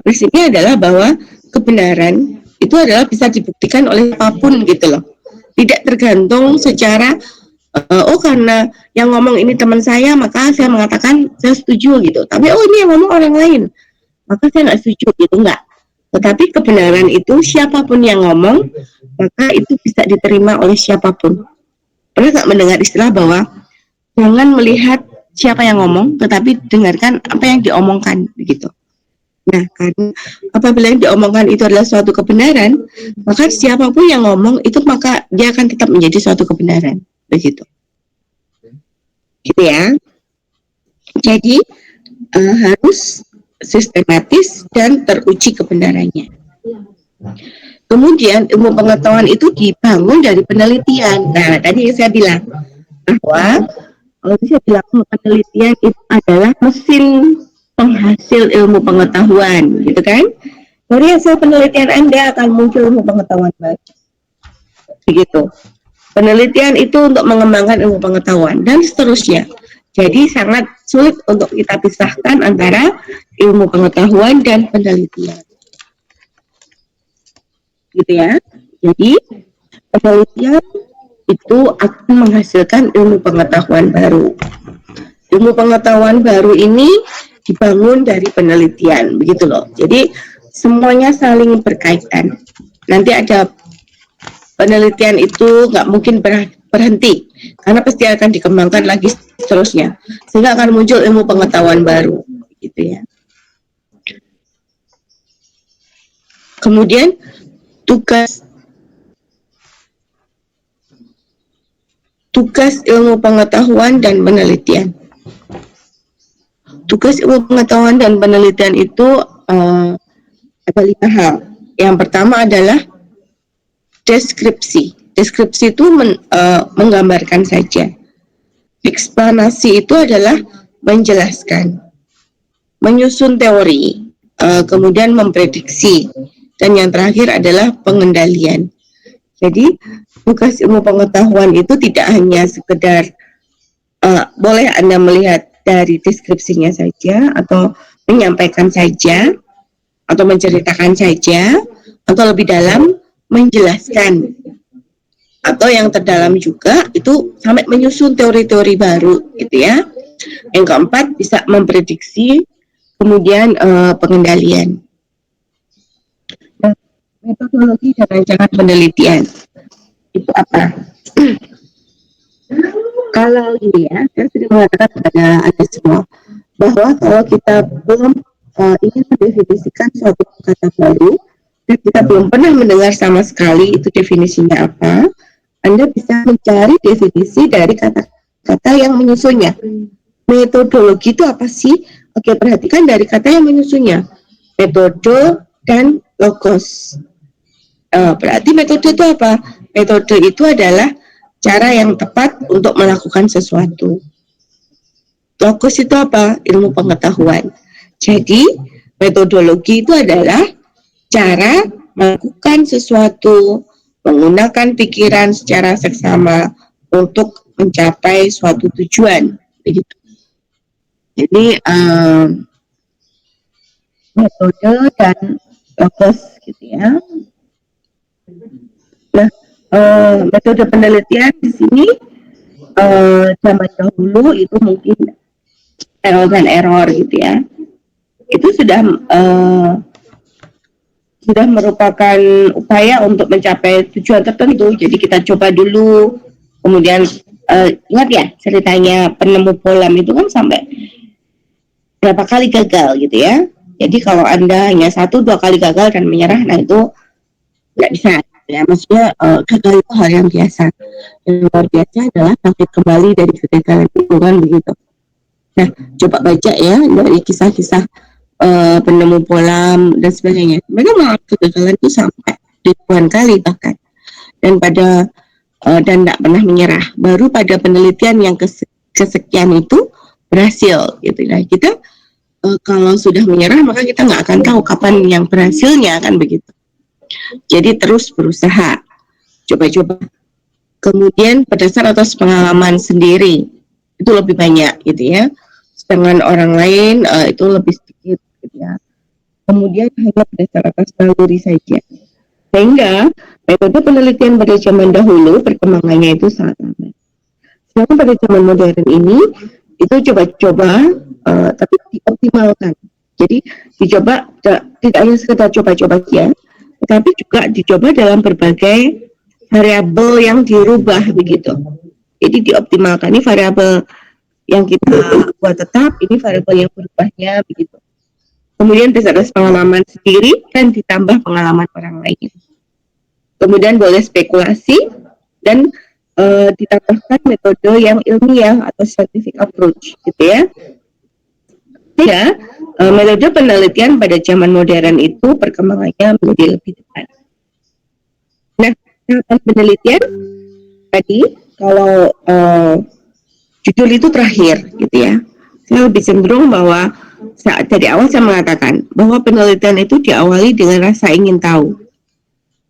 prinsipnya adalah bahwa kebenaran itu adalah bisa dibuktikan oleh apapun gitu loh, tidak tergantung secara karena yang ngomong ini teman saya maka saya mengatakan saya setuju gitu, tapi ini yang ngomong orang lain maka saya nggak setuju gitu, enggak. Tetapi kebenaran itu siapapun yang ngomong, maka itu bisa diterima oleh siapapun. Pernah nggak mendengar istilah bahwa jangan melihat siapa yang ngomong, tetapi dengarkan apa yang diomongkan, begitu. Nah, karena apabila yang diomongkan itu adalah suatu kebenaran, maka siapapun yang ngomong itu maka dia akan tetap menjadi suatu kebenaran, begitu. Gitu ya. Jadi harus sistematis dan teruji kebenarannya. Kemudian ilmu pengetahuan itu dibangun dari penelitian. Nah, tadi yang saya bilang bahwa kalau saya bilang penelitian itu adalah mesin penghasil ilmu pengetahuan, gitu kan? Dari hasil penelitian Anda akan muncul ilmu pengetahuan baru. Begitu. Penelitian itu untuk mengembangkan ilmu pengetahuan dan seterusnya. Jadi sangat sulit untuk kita pisahkan antara ilmu pengetahuan dan penelitian. Gitu ya. Jadi penelitian itu akan menghasilkan ilmu pengetahuan baru. Ilmu pengetahuan baru ini dibangun dari penelitian, begitu loh. Jadi semuanya saling berkaitan. Nanti ada penelitian itu nggak mungkin berhenti, karena pasti akan dikembangkan lagi seterusnya, sehingga akan muncul ilmu pengetahuan baru, gitu ya. Kemudian tugas ilmu pengetahuan dan penelitian. Tugas ilmu pengetahuan dan penelitian itu ada 5 hal. Yang pertama adalah deskripsi. Deskripsi itu menggambarkan saja. Eksplanasi itu adalah menjelaskan, menyusun teori, kemudian memprediksi, dan yang terakhir adalah pengendalian. Jadi tugas ilmu pengetahuan itu tidak hanya sekedar boleh Anda melihat dari deskripsinya saja, atau menyampaikan saja, atau menceritakan saja, atau lebih dalam menjelaskan, atau yang terdalam juga itu sampai menyusun teori-teori baru, gitu ya. Yang keempat bisa memprediksi, kemudian pengendalian. Metodologi dan rancangan penelitian itu apa? Kalau ini ya, saya sudah mengatakan kepada Anda semua bahwa kalau kita belum ingin mendefinisikan suatu kata baru dan kita belum pernah mendengar sama sekali itu definisinya apa, Anda bisa mencari definisi dari kata-kata yang menyusunnya. Metodologi itu apa sih? Oke, perhatikan dari kata yang menyusunnya. Metode dan logos. Berarti metode itu apa? Metode itu adalah cara yang tepat untuk melakukan sesuatu. Logos itu apa? Ilmu pengetahuan. Jadi, metodologi itu adalah cara melakukan sesuatu, menggunakan pikiran secara seksama untuk mencapai suatu tujuan. Begitu. Jadi, metode dan logos gitu ya. Nah, metode penelitian di sini zaman dahulu itu mungkin trial dan error gitu ya. Itu sudah merupakan upaya untuk mencapai tujuan tertentu. Jadi kita coba dulu, kemudian ingat ya ceritanya penemu bohlam itu kan sampai berapa kali gagal gitu ya. Jadi kalau Anda hanya 1-2 kali gagal dan menyerah, nah itu nggak bisa. Ya, maksudnya gagal itu hal yang biasa. Yang luar biasa adalah bangkit kembali dari kegagalan itu kan begitu. Nah, coba baca ya dari kisah-kisah penemu bohlam dan sebagainya. Mereka mengalami kegagalan itu sampai ribuan kali bahkan. Dan tidak pernah menyerah. Baru pada penelitian yang kesekian itu berhasil gitu. Nah, kita kalau sudah menyerah maka kita nggak akan tahu kapan yang berhasilnya kan begitu. Jadi terus berusaha, coba-coba. Kemudian berdasar atas pengalaman sendiri itu lebih banyak gitu ya. Sedangkan orang lain itu lebih sedikit gitu ya. Kemudian hanya berdasar atas naluri saja. Sehingga metode penelitian pada zaman dahulu perkembangannya itu sangat lambat. Sedangkan pada zaman modern ini itu coba-coba tapi dioptimalkan. Jadi dicoba tidak hanya sekedar coba-coba saja, tetapi juga dicoba dalam berbagai variabel yang dirubah begitu. Jadi dioptimalkan, ini variabel yang kita buat tetap, ini variabel yang berubahnya begitu. Kemudian berdasarkan pengalaman sendiri dan ditambah pengalaman orang lain. Kemudian boleh spekulasi dan ditambahkan metode yang ilmiah atau scientific approach gitu ya. Ya, metode penelitian pada zaman modern itu perkembangannya menjadi lebih cepat. Nah, tahapan penelitian tadi kalau judul itu terakhir gitu ya. Saya lebih cenderung bahwa dari awal saya mengatakan bahwa penelitian itu diawali dengan rasa ingin tahu.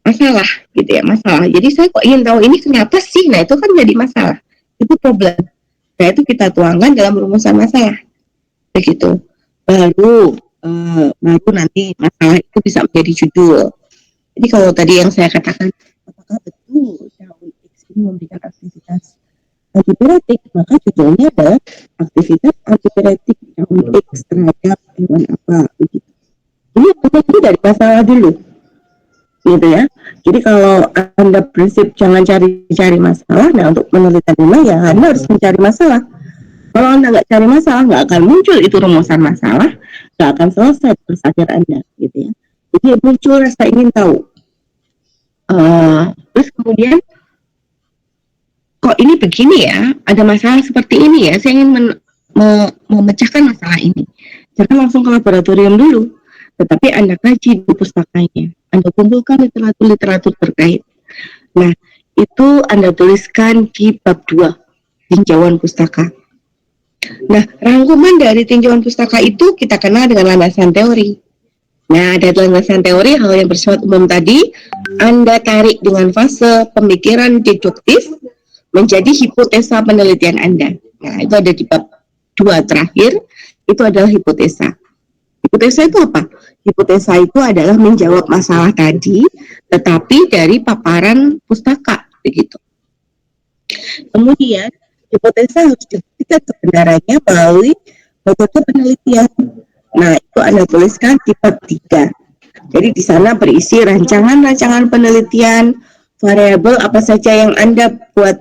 Masalah gitu ya, masalah. Jadi saya kok ingin tahu ini kenapa sih? Nah, itu kan jadi masalah. Itu problem. Nah, itu kita tuangkan dalam rumusan masalah. Begitu. Baru nanti masalah itu bisa menjadi judul. Jadi kalau tadi yang saya katakan, apakah betul Darwin X ini memberikan aktivitas antipiretik, maka judulnya adalah aktivitas antipiretik Darwin X terhadap hewan apa begitu. Ini dari masalah dulu, gitu ya. Jadi kalau Anda prinsip jangan cari masalah, nah untuk penelitian ini ya Anda harus mencari masalah. Kalau Anda nggak cari masalah, nggak akan muncul itu rumusan masalah, nggak akan selesai berpikir Anda, gitu ya. Jadi muncul rasa ingin tahu. Terus kemudian, kok ini begini ya, ada masalah seperti ini ya, saya ingin memecahkan masalah ini. Jangan langsung ke laboratorium dulu, tetapi Anda kaji di pustakanya, Anda kumpulkan literatur terkait. Nah, itu Anda tuliskan di bab 2, tinjauan pustaka. Nah, rangkuman dari tinjauan pustaka itu kita kenal dengan landasan teori. Nah, dari landasan teori hal yang bersifat umum tadi Anda tarik dengan fase pemikiran deduktif menjadi hipotesa penelitian Anda. Nah, itu ada di bab 2 terakhir, itu adalah hipotesa. Hipotesa itu apa? Hipotesa itu adalah menjawab masalah tadi, tetapi dari paparan pustaka, begitu. Kemudian hipotesa harus dibuktikan kebenarannya melalui metode penelitian. Nah, itu Anda tuliskan di bab 3. Jadi di sana berisi rancangan-rancangan penelitian, variabel apa saja yang Anda buat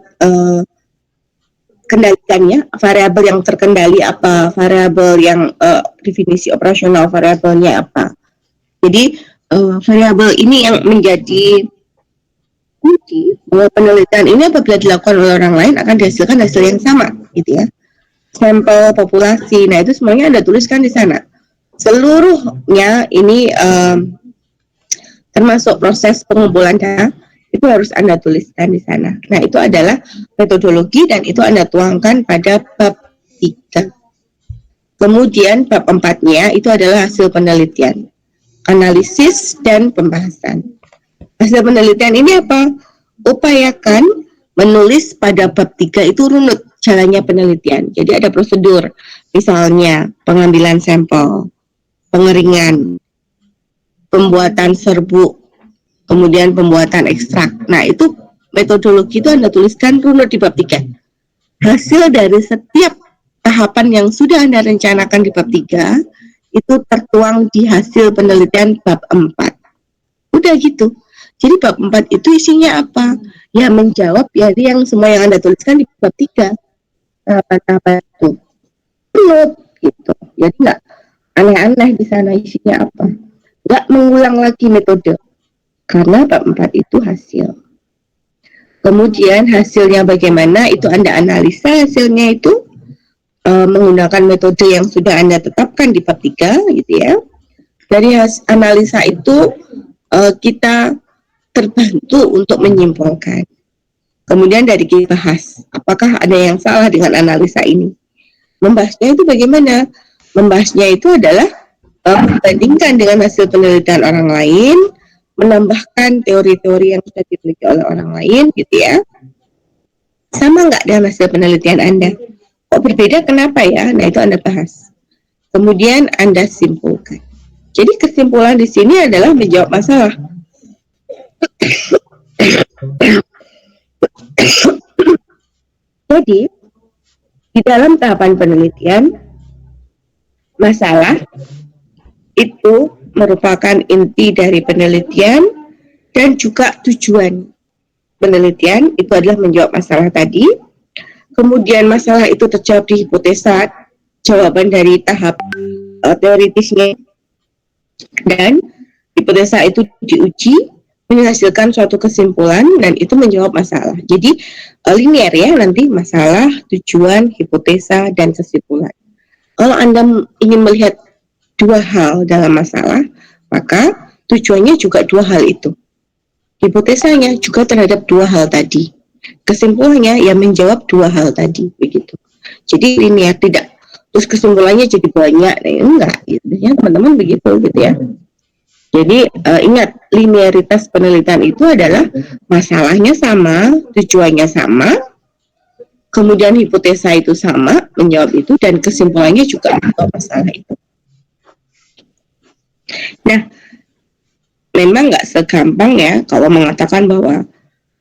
kendalikannya, variabel yang terkendali apa, variabel yang definisi operasional variabelnya apa. Jadi variabel ini yang menjadi kunci bahwa penelitian ini apabila dilakukan oleh orang lain akan dihasilkan hasil yang sama, gitu ya. Sampel populasi, nah itu semuanya Anda tuliskan di sana. Seluruhnya ini termasuk proses pengumpulan data itu harus Anda tuliskan di sana. Nah, itu adalah metodologi dan itu Anda tuangkan pada bab 3. Kemudian bab 4-nya itu adalah hasil penelitian, analisis dan pembahasan. Hasil penelitian ini apa? Upayakan menulis pada bab 3 itu runut jalannya penelitian. Jadi ada prosedur, misalnya pengambilan sampel, pengeringan, pembuatan serbuk, kemudian pembuatan ekstrak. Nah, itu metodologi itu Anda tuliskan runut di bab 3. Hasil dari setiap tahapan yang sudah Anda rencanakan di bab 3 itu tertuang di hasil penelitian bab 4. Udah gitu. Jadi bab 4 itu isinya apa? Ya menjawab dari yang semua yang Anda tuliskan di bab 3. Tahapan-tahapan itu. Runut gitu. Jadi nggak aneh-aneh di sana isinya apa. Nggak mengulang lagi metode. Karena bab 4 itu hasil. Kemudian hasilnya bagaimana, itu Anda analisa hasilnya itu menggunakan metode yang sudah Anda tetapkan di bab 3, gitu ya. Dari analisa itu kita terbantu untuk menyimpulkan. Kemudian dari kita bahas, apakah ada yang salah dengan analisa ini. Membahasnya itu bagaimana? Membahasnya itu adalah membandingkan dengan hasil penelitian orang lain, menambahkan teori-teori yang sudah diteliti oleh orang lain, gitu ya. Sama nggak dengan hasil penelitian Anda? Kok berbeda, kenapa ya? Nah, itu Anda bahas. Kemudian Anda simpulkan. Jadi kesimpulan di sini adalah menjawab masalah. Jadi, di dalam tahapan penelitian, masalah itu merupakan inti dari penelitian dan juga tujuan penelitian itu adalah menjawab masalah tadi. Kemudian masalah itu terjawab di hipotesa, jawaban dari tahap teoritisnya, dan hipotesa itu diuji menghasilkan suatu kesimpulan dan itu menjawab masalah. Jadi linear ya, nanti masalah, tujuan, hipotesa, dan kesimpulan. Kalau Anda ingin melihat dua hal dalam masalah, maka tujuannya juga dua hal itu. Hipotesanya juga terhadap dua hal tadi. Kesimpulannya ya menjawab dua hal tadi, begitu. Jadi linear, tidak terus kesimpulannya jadi banyak, enggak, gitu ya teman-teman, begitu gitu ya. Jadi ingat, linearitas penelitian itu adalah masalahnya sama, tujuannya sama, kemudian hipotesa itu sama, menjawab itu, dan kesimpulannya juga menjawab masalah itu. Nah, memang nggak segampang ya kalau mengatakan bahwa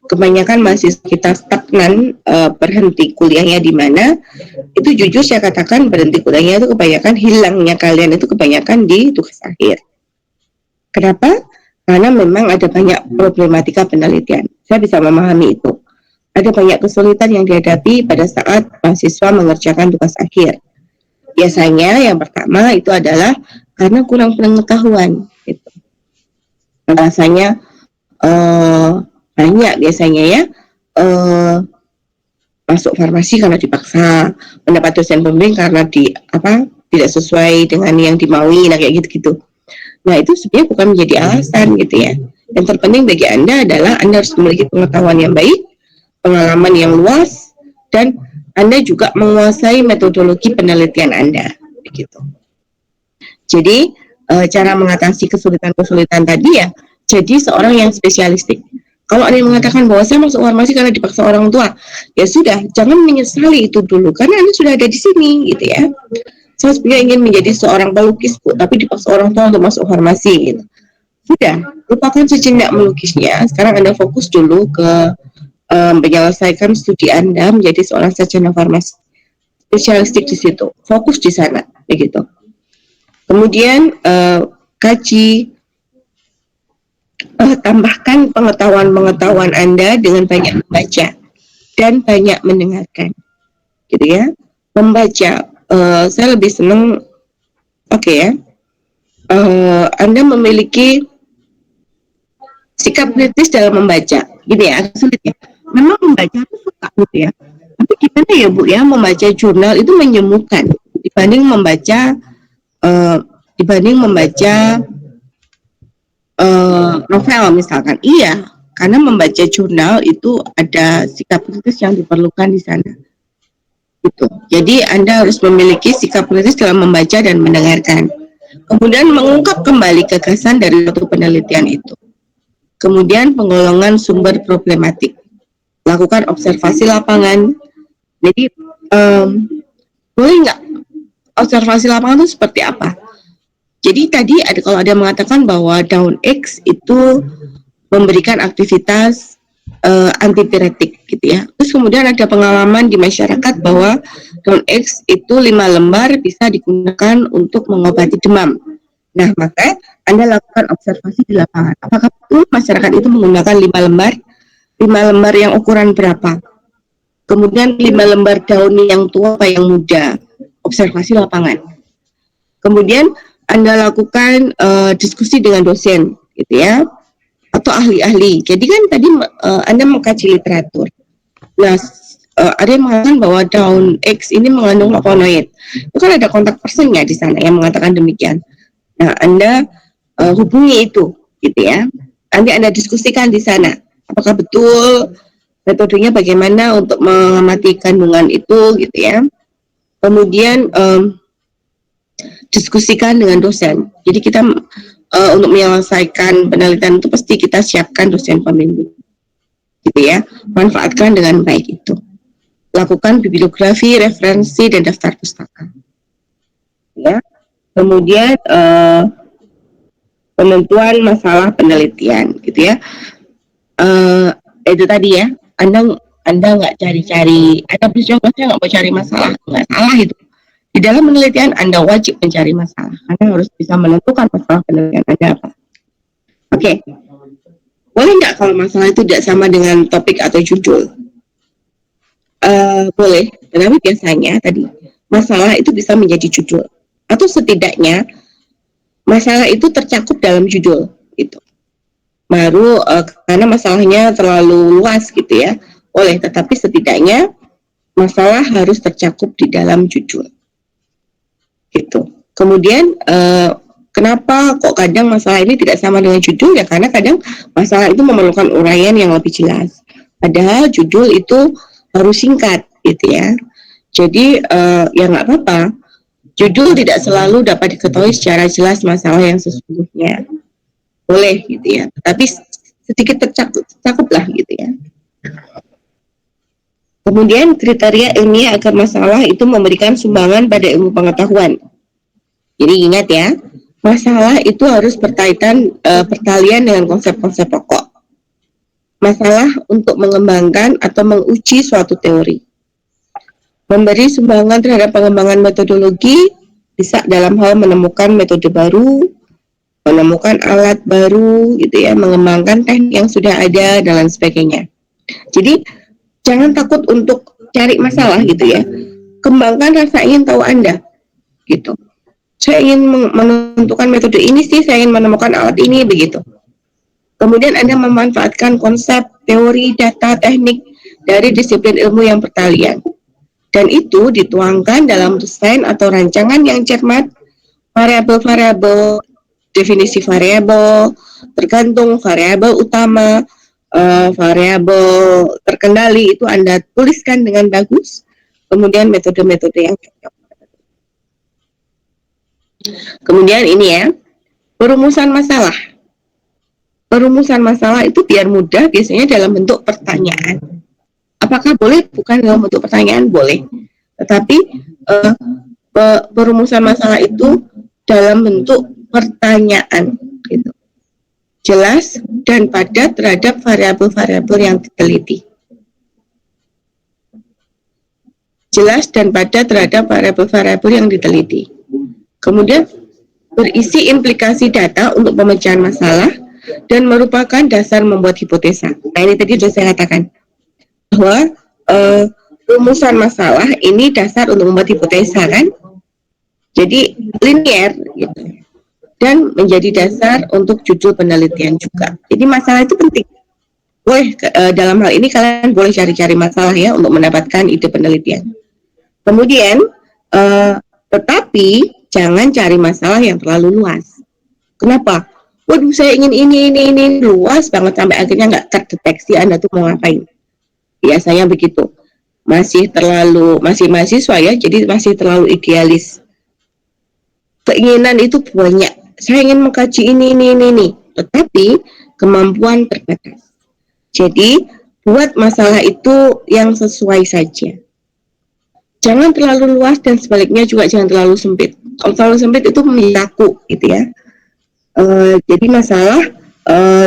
kebanyakan mahasiswa kita stagnan, berhenti kuliahnya di mana. Itu jujur saya katakan, berhenti kuliahnya itu kebanyakan, hilangnya kalian itu kebanyakan di tugas akhir. Kenapa? Karena memang ada banyak problematika penelitian. Saya bisa memahami itu. Ada banyak kesulitan yang dihadapi pada saat mahasiswa mengerjakan tugas akhir. Biasanya yang pertama itu adalah karena kurang pengetahuan. Gitu. Rasanya banyak biasanya ya masuk farmasi karena dipaksa, mendapat dosen pembimbing karena tidak sesuai dengan yang dimaui, nah kayak gitu-gitu. Nah itu sebenarnya bukan menjadi alasan gitu ya. Yang terpenting bagi Anda adalah Anda harus memiliki pengetahuan yang baik, pengalaman yang luas, dan Anda juga menguasai metodologi penelitian Anda, begitu. Jadi cara mengatasi kesulitan-kesulitan tadi ya, jadi seorang yang spesialistik. Kalau ada yang mengatakan bahwa saya masuk farmasi karena dipaksa orang tua, ya sudah, jangan menyesali itu dulu, karena Anda sudah ada di sini, gitu ya. Saya sebenarnya ingin menjadi seorang pelukis, Bu, tapi dipaksa orang tua untuk masuk farmasi, gitu. Sudah, lupakan sejenak melukisnya. Sekarang Anda fokus dulu ke menyelesaikan studi Anda menjadi seorang sarjana farmasi, spesialistik di situ, fokus di sana, begitu. Kemudian kaji tambahkan pengetahuan-pengetahuan Anda dengan banyak membaca dan banyak mendengarkan, gitu ya. Membaca, saya lebih senang, oke ya, Anda memiliki sikap kritis dalam membaca, gini ya, agak sulit ya. Memang membaca itu suka gitu ya, tapi gimana ya Bu ya, membaca jurnal itu menyembuhkan dibanding membaca novel misalkan. Iya, karena membaca jurnal itu ada sikap kritis yang diperlukan di sana. Gitu. Jadi Anda harus memiliki sikap kritis dalam membaca dan mendengarkan. Kemudian mengungkap kembali gagasan dari suatu penelitian itu. Kemudian penggolongan sumber problematik. Lakukan observasi lapangan. Jadi boleh nggak observasi lapangan itu seperti apa? Jadi tadi kalau ada mengatakan bahwa daun X itu memberikan aktivitas antipiretik gitu ya. Terus kemudian ada pengalaman di masyarakat bahwa daun X itu 5 lembar bisa digunakan untuk mengobati demam. Nah, maka Anda lakukan observasi di lapangan. Apakah betul masyarakat itu menggunakan 5 lembar? 5 lembar yang ukuran berapa? Kemudian 5 lembar daun yang tua apa yang muda? Observasi lapangan. Kemudian Anda lakukan diskusi dengan dosen, gitu ya, atau ahli-ahli. Jadi kan tadi Anda mengkaji literatur. Nah, ada yang mengatakan bahwa daun X ini mengandung flavonoid. Itu kan ada kontak personnya di sana yang mengatakan demikian. Nah, Anda hubungi itu, gitu ya. Nanti Anda diskusikan di sana. Apakah betul metodenya bagaimana untuk mengamati kandungan itu, gitu ya. Kemudian diskusikan dengan dosen. Jadi kita untuk menyelesaikan penelitian itu pasti kita siapkan dosen pembimbing, gitu ya. Manfaatkan dengan baik itu. Lakukan bibliografi, referensi, dan daftar pustaka. Ya. Kemudian penentuan masalah penelitian, gitu ya. Itu tadi ya. Anda nggak cari-cari, Anda nggak mau cari masalah, nggak salah itu. Di dalam penelitian Anda wajib mencari masalah. Anda harus bisa menentukan masalah penelitian Anda apa. Oke. Boleh nggak kalau masalah itu tidak sama dengan topik atau judul? Boleh. Tetapi biasanya tadi masalah itu bisa menjadi judul. Atau setidaknya masalah itu tercakup dalam judul. Gitu. Baru karena masalahnya terlalu luas gitu ya. Boleh. Tetapi setidaknya masalah harus tercakup di dalam judul. Gitu. Kemudian kenapa kok kadang masalah ini tidak sama dengan judul ya, karena kadang masalah itu memerlukan uraian yang lebih jelas. Padahal judul itu harus singkat, gitu ya. Jadi ya nggak apa-apa. Judul tidak selalu dapat diketahui secara jelas masalah yang sesungguhnya. Boleh, gitu ya. Tapi sedikit tercakup lah, gitu ya. Kemudian kriteria ilmiah agar masalah itu memberikan sumbangan pada ilmu pengetahuan. Jadi ingat ya, masalah itu harus berkaitan pertalian dengan konsep-konsep pokok. Masalah untuk mengembangkan atau menguji suatu teori. Memberi sumbangan terhadap pengembangan metodologi, bisa dalam hal menemukan metode baru, menemukan alat baru, gitu ya, mengembangkan teknik yang sudah ada dan lain sebagainya. Jadi jangan takut untuk cari masalah, gitu ya. Kembangkan rasa ingin tahu Anda, gitu. Saya ingin menentukan metode ini sih, saya ingin menemukan alat ini, begitu. Kemudian Anda memanfaatkan konsep, teori, data, teknik dari disiplin ilmu yang pertalian. Dan itu dituangkan dalam desain atau rancangan yang cermat, variabel-variabel, definisi variabel, tergantung variabel utama, variabel terkendali itu Anda tuliskan dengan bagus. Kemudian metode-metode yang cocok. Kemudian ini ya, perumusan masalah. Perumusan masalah itu biar mudah, biasanya dalam bentuk pertanyaan. Apakah boleh? Bukan dalam bentuk pertanyaan, boleh. Tetapi perumusan masalah itu dalam bentuk pertanyaan, gitu. Jelas dan padat terhadap variabel-variabel yang diteliti. Jelas dan padat terhadap variabel-variabel yang diteliti. Kemudian berisi implikasi data untuk pemecahan masalah dan merupakan dasar membuat hipotesa. Nah, ini tadi sudah saya katakan bahwa rumusan masalah ini dasar untuk membuat hipotesa kan, jadi linear gitu, dan menjadi dasar untuk judul penelitian juga. Jadi masalah itu penting. Boleh dalam hal ini kalian boleh cari-cari masalah ya untuk mendapatkan ide penelitian. Kemudian tetapi jangan cari masalah yang terlalu luas. Kenapa? Waduh, saya ingin ini luas banget sampai akhirnya nggak terdeteksi Anda tuh mau ngapain. Biasanya begitu. Masih mahasiswa ya, jadi masih terlalu idealis. Keinginan itu banyak. Saya ingin mengkaji ini. Tetapi kemampuan terbatas. Jadi buat masalah itu yang sesuai saja. Jangan terlalu luas dan sebaliknya juga jangan terlalu sempit. Kalau terlalu sempit itu menjadi gitu ya. Jadi masalah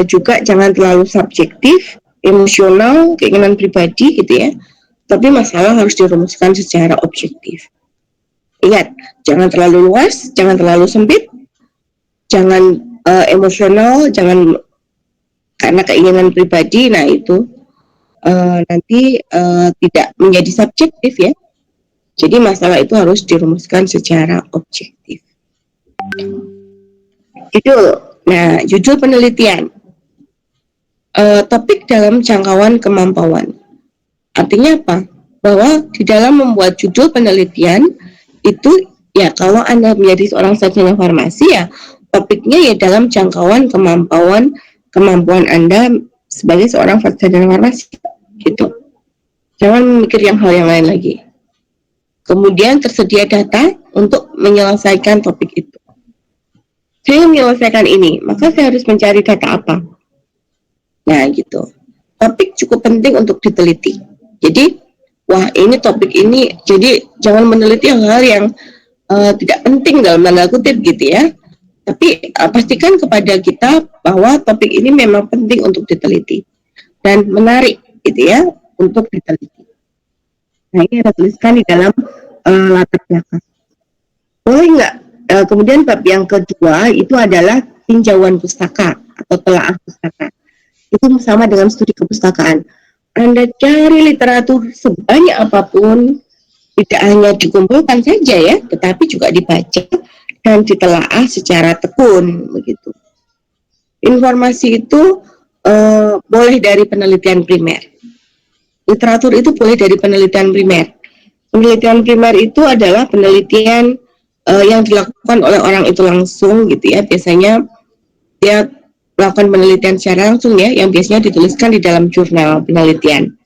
juga jangan terlalu subjektif, emosional, keinginan pribadi gitu ya. Tapi masalah harus dirumuskan secara objektif. Ingat, jangan terlalu luas, jangan terlalu sempit, jangan emosional, jangan karena keinginan pribadi. Nah itu nanti tidak menjadi subjektif ya. Jadi masalah itu harus dirumuskan secara objektif. Judul penelitian. Topik dalam jangkauan kemampuan. Artinya apa? Bahwa di dalam membuat judul penelitian itu ya kalau Anda menjadi seorang sarjana farmasi ya topiknya ya dalam jangkauan kemampuan Anda sebagai seorang sarjana farmasi gitu. Jangan mikir hal yang lain lagi. Kemudian tersedia data untuk menyelesaikan topik itu. Saya menyelesaikan ini, maka saya harus mencari data apa? Nah, gitu. Topik cukup penting untuk diteliti. Jadi, ini topik ini, jadi jangan meneliti hal-hal yang tidak penting dalam tanda kutip gitu ya. Tapi pastikan kepada kita bahwa topik ini memang penting untuk diteliti dan menarik gitu ya untuk diteliti. Nah, ini ada tuliskan di dalam latar belakang. Boleh nggak? Kemudian bab yang kedua itu adalah tinjauan pustaka atau telaah pustaka. Itu sama dengan studi kepustakaan. Anda cari literatur sebanyak apapun, tidak hanya dikumpulkan saja ya, tetapi juga dibaca dan ditelaah secara tekun begitu. Informasi itu boleh dari penelitian primer. Literatur itu boleh dari penelitian primer. Penelitian primer itu adalah penelitian yang dilakukan oleh orang itu langsung gitu ya. Biasanya dia melakukan penelitian secara langsung ya, yang biasanya dituliskan di dalam jurnal penelitian.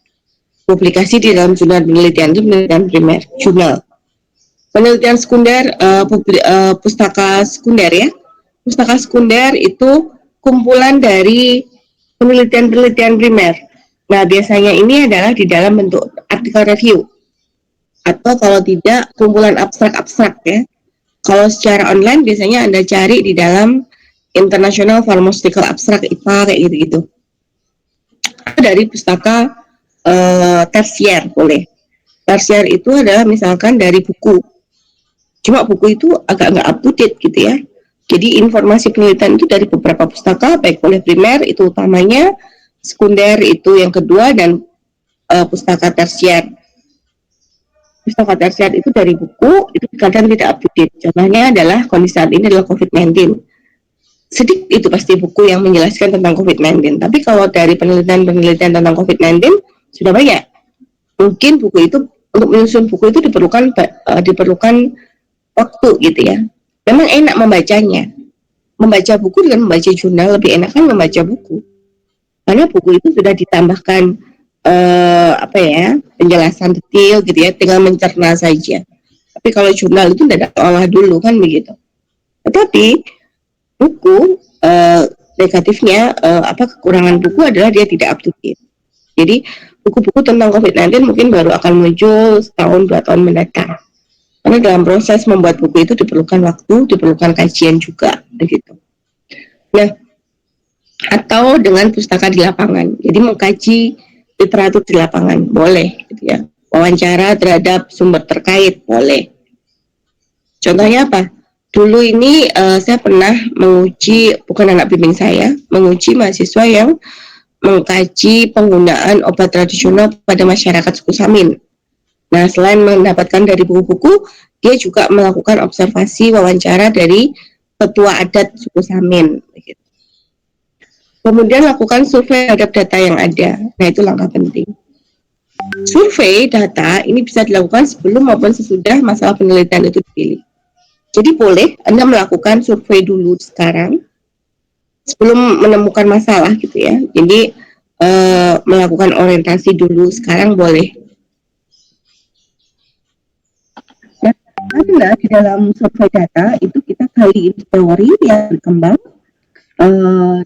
Publikasi di dalam jurnal penelitian itu penelitian primer, jurnal. Penelitian sekunder, pustaka sekunder ya. Pustaka sekunder itu kumpulan dari penelitian-penelitian primer. Nah, biasanya ini adalah di dalam bentuk artikel review. Atau kalau tidak, kumpulan abstrak-abstrak ya. Kalau secara online biasanya Anda cari di dalam International Pharmaceutical Abstract IPA kayak gitu-gitu. Dari pustaka tersier boleh. Tersier itu adalah misalkan dari buku. Cuma buku itu agak nggak up to date gitu ya. Jadi informasi penelitian itu dari beberapa pustaka, baik oleh primer itu utamanya, sekunder itu yang kedua, dan pustaka tersier. Pustaka tersier itu dari buku, itu kadang tidak up to date. Contohnya adalah kondisi saat ini adalah COVID-19. Sedikit itu pasti buku yang menjelaskan tentang COVID-19. Tapi kalau dari penelitian tentang COVID-19 sudah banyak. Mungkin buku itu, untuk menyusun buku itu diperlukan waktu gitu ya. Memang enak membacanya. Membaca buku dengan membaca jurnal lebih enak kan membaca buku. Karena buku itu sudah ditambahkan penjelasan detail gitu ya, tinggal mencerna saja. Tapi kalau jurnal itu tidak ada olah dulu kan begitu. Tetapi buku negatifnya kekurangan buku adalah dia tidak up to date. Jadi buku-buku tentang COVID-19 mungkin baru akan muncul setahun 2 tahun mendatang. Karena dalam proses membuat buku itu diperlukan waktu, diperlukan kajian juga begitu. Nah, atau dengan pustaka di lapangan. Jadi mengkaji literatur di lapangan boleh gitu ya. Wawancara terhadap sumber terkait boleh. Contohnya apa? Dulu ini saya pernah menguji, bukan anak bimbing saya, menguji mahasiswa yang mengkaji penggunaan obat tradisional pada masyarakat suku Samin. Nah, selain mendapatkan dari buku-buku, dia juga melakukan observasi wawancara dari petua adat suku Samin. Kemudian lakukan survei terhadap data yang ada. Nah, itu langkah penting. Survei data ini bisa dilakukan sebelum maupun sesudah masalah penelitian itu dipilih. Jadi boleh Anda melakukan survei dulu sekarang sebelum menemukan masalah gitu ya. Jadi melakukan orientasi dulu sekarang boleh. Nah, karena di dalam survei data itu kita gali teori yang berkembang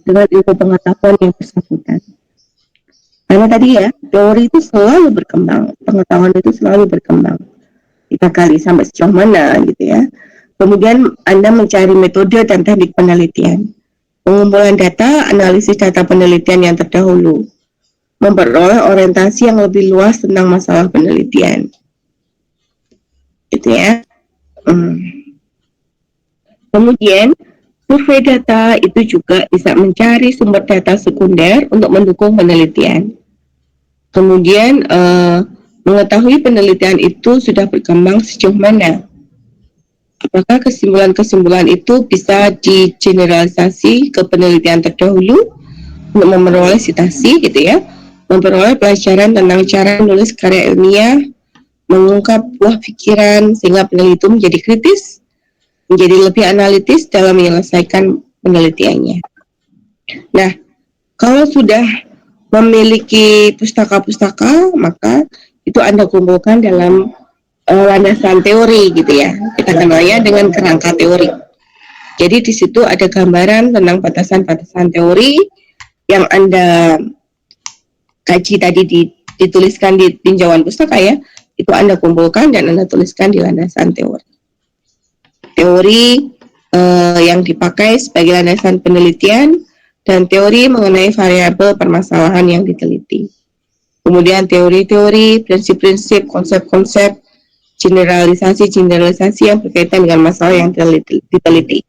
dengan ilmu pengetahuan yang bersangkutan. Karena tadi ya, teori itu selalu berkembang, pengetahuan itu selalu berkembang. Kita gali sampai sejauh mana gitu ya. Kemudian Anda mencari metode dan teknik penelitian. Pengumpulan data, analisis data penelitian yang terdahulu. Memperoleh orientasi yang lebih luas tentang masalah penelitian. Gitu ya. Kemudian, survei data itu juga bisa mencari sumber data sekunder untuk mendukung penelitian. Kemudian, mengetahui penelitian itu sudah berkembang sejauh mana. Apakah kesimpulan-kesimpulan itu bisa digeneralisasi ke penelitian terdahulu untuk memperoleh citasi gitu ya, memperoleh pelajaran tentang cara menulis karya ilmiah, mengungkap buah pikiran sehingga peneliti menjadi kritis, menjadi lebih analitis dalam menyelesaikan penelitiannya. Nah, kalau sudah memiliki pustaka-pustaka, maka itu Anda kumpulkan dalam landasan teori gitu ya. Kita kenalnya dengan kerangka teori. Jadi di situ ada gambaran tentang batasan-batasan teori yang Anda kaji tadi dituliskan di tinjauan pustaka ya. Itu Anda kumpulkan dan Anda tuliskan di landasan teori. Teori yang dipakai sebagai landasan penelitian dan teori mengenai variabel permasalahan yang diteliti. Kemudian teori-teori, prinsip-prinsip, konsep-konsep, generalisasi yang berkaitan dengan masalah yang diteliti.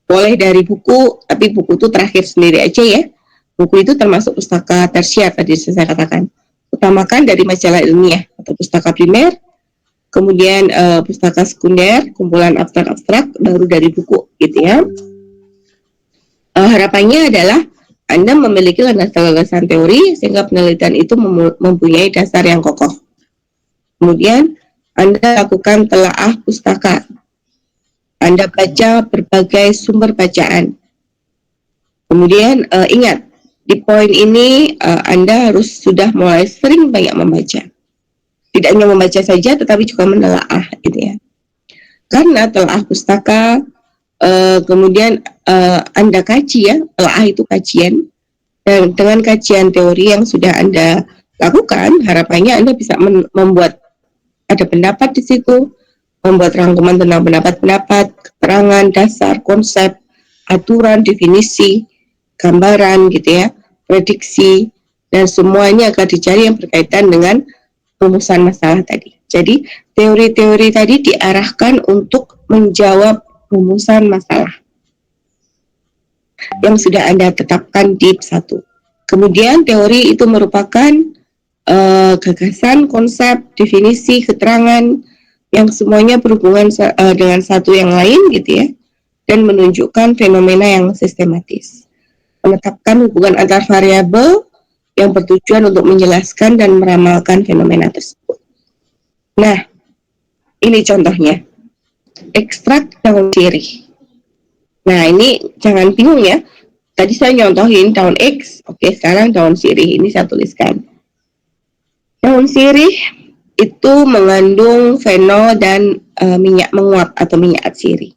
Boleh dari buku, tapi buku itu terakhir sendiri aja ya. Buku itu termasuk pustaka tersier tadi saya katakan. Utamakan dari majalah ilmiah atau pustaka primer, kemudian pustaka sekunder, kumpulan abstrak-abstrak, baru dari buku gitu ya. Harapannya adalah Anda memiliki landasan teori sehingga penelitian itu mempunyai dasar yang kokoh. Kemudian Anda lakukan telaah pustaka. Anda baca berbagai sumber bacaan. Kemudian ingat, di poin ini Anda harus sudah mulai sering banyak membaca. Tidak hanya membaca saja, tetapi juga menelaah, gitu ya. Karena telaah pustaka, kemudian Anda kaji ya, telaah itu kajian. Dan dengan kajian teori yang sudah Anda lakukan, harapannya Anda bisa membuat ada pendapat di situ, membuat rangkuman tentang pendapat-pendapat, keterangan, dasar, konsep, aturan, definisi, gambaran gitu ya, prediksi, dan semuanya akan dicari yang berkaitan dengan rumusan masalah tadi. Jadi teori-teori tadi diarahkan untuk menjawab rumusan masalah yang sudah Anda tetapkan di 1. Kemudian teori itu merupakan gagasan, konsep, definisi, keterangan yang semuanya berhubungan dengan satu yang lain gitu ya, dan menunjukkan fenomena yang sistematis. Menetapkan hubungan antar variabel yang bertujuan untuk menjelaskan dan meramalkan fenomena tersebut. Nah, ini contohnya. Ekstrak daun sirih. Nah, ini jangan bingung ya. Tadi saya nyontohin daun X, oke, sekarang daun sirih. Ini saya tuliskan. Daun sirih itu mengandung fenol dan minyak menguap atau minyak atsiri.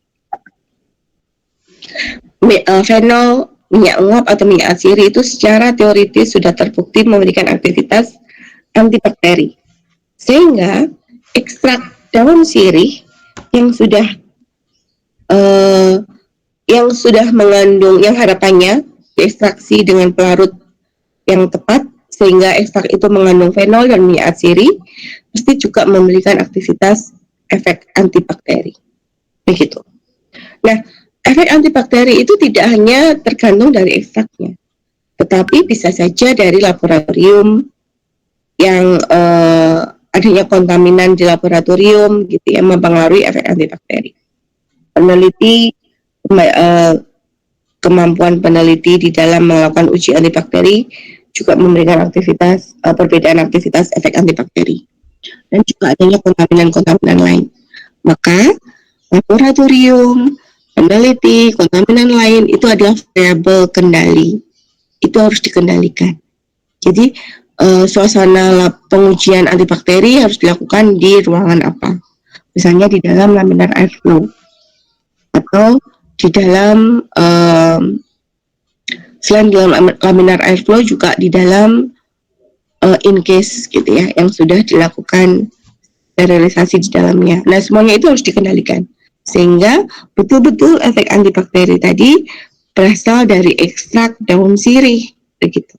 Fenol, minyak menguap atau minyak atsiri itu secara teoritis sudah terbukti memberikan aktivitas antibakteri. Sehingga ekstrak daun sirih yang sudah mengandung, yang harapannya diekstraksi dengan pelarut yang tepat, sehingga ekstrak itu mengandung fenol dan minyak atsiri, pasti juga memberikan aktivitas efek antibakteri. Begitu. Nah, efek antibakteri itu tidak hanya tergantung dari ekstraknya, tetapi bisa saja dari laboratorium yang adanya kontaminan di laboratorium gitu yang mempengaruhi efek antibakteri. Peneliti kemampuan peneliti di dalam melakukan uji antibakteri juga memberikan perbedaan aktivitas efek antibakteri dan juga adanya kontaminan-kontaminan lain. Maka laboratorium, peneliti, kontaminan lain itu adalah variabel kendali. Itu harus dikendalikan. Jadi suasana pengujian antibakteri harus dilakukan di ruangan apa? Misalnya di dalam laminar airflow atau di dalam selain di dalam laminar airflow juga di dalam in-case gitu ya, yang sudah dilakukan sterilisasi di dalamnya. Nah, semuanya itu harus dikendalikan sehingga betul-betul efek antibakteri tadi berasal dari ekstrak daun sirih begitu.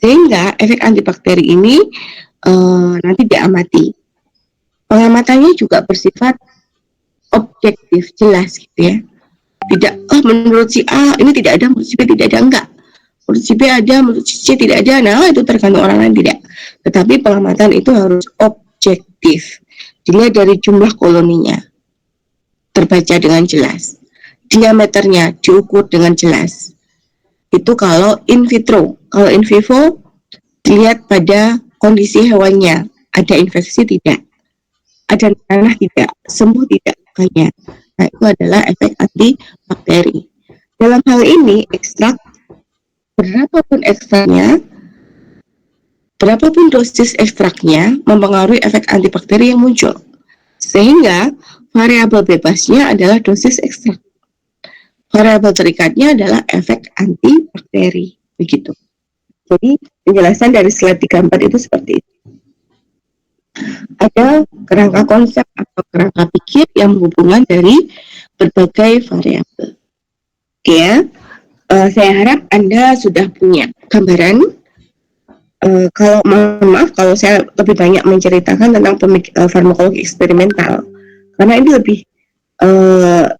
Sehingga efek antibakteri ini nanti diamati. Pengamatannya juga bersifat objektif, jelas gitu ya. Tidak, menurut si A ini tidak ada, menurut si B tidak ada, enggak. Menurut si B ada, menurut si C tidak ada. Nah, itu tergantung orang lain, tidak. Tetapi pengamatan itu harus objektif. Dilihat dari jumlah koloninya, terbaca dengan jelas. Diameternya diukur dengan jelas. Itu kalau in vitro. Kalau in vivo, dilihat pada kondisi hewannya. Ada infeksi tidak? Ada nanah tidak? Sembuh tidak? Kayaknya. Nah, itu adalah efek antibakteri. Dalam hal ini, ekstrak, berapapun ekstraknya, berapapun dosis ekstraknya, mempengaruhi efek antibakteri yang muncul. Sehingga, variabel bebasnya adalah dosis ekstrak. Variabel terikatnya adalah efek antibakteri. Begitu. Jadi, penjelasan dari slide 34 itu seperti itu. Ada kerangka konsep atau kerangka pikir yang berhubungan dari berbagai variabel. Oke ya, saya harap Anda sudah punya gambaran. Kalau maaf kalau saya lebih banyak menceritakan tentang farmakologi eksperimental, karena ini lebih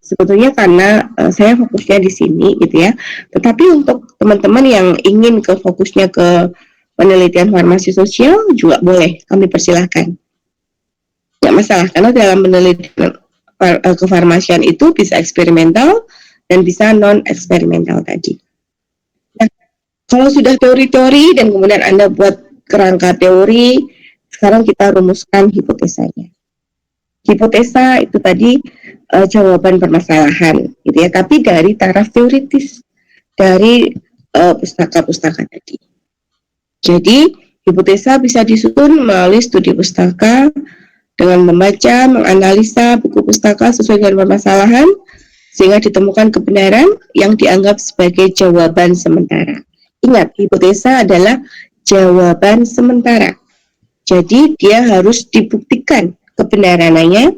sebetulnya karena saya fokusnya di sini gitu ya. Tetapi untuk teman-teman yang ingin fokusnya ke penelitian farmasi sosial juga boleh, kami persilahkan. Tidak masalah, karena dalam penelitian kefarmasian itu bisa eksperimental dan bisa non-eksperimental tadi. Nah, kalau sudah teori-teori dan kemudian Anda buat kerangka teori, sekarang kita rumuskan hipotesanya. Hipotesa itu tadi jawaban permasalahan, gitu ya, tapi dari taraf teoritis, dari pustaka-pustaka tadi. Jadi, hipotesa bisa disusun melalui studi pustaka dengan membaca, menganalisa buku pustaka sesuai dengan permasalahan, sehingga ditemukan kebenaran yang dianggap sebagai jawaban sementara. Ingat, hipotesa adalah jawaban sementara. Jadi, dia harus dibuktikan kebenarannya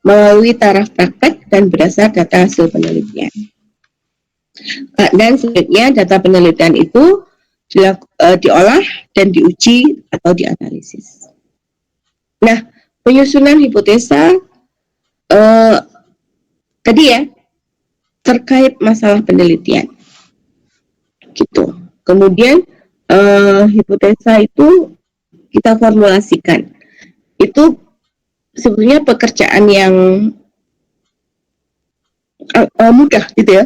melalui taraf praktek dan berdasar data hasil penelitian. Dan selanjutnya, data penelitian itu diolah dan diuji atau dianalisis. Nah, penyusunan hipotesa tadi ya terkait masalah penelitian, gitu. Kemudian hipotesa itu kita formulasikan. Itu sebenarnya pekerjaan yang mudah, gitu ya.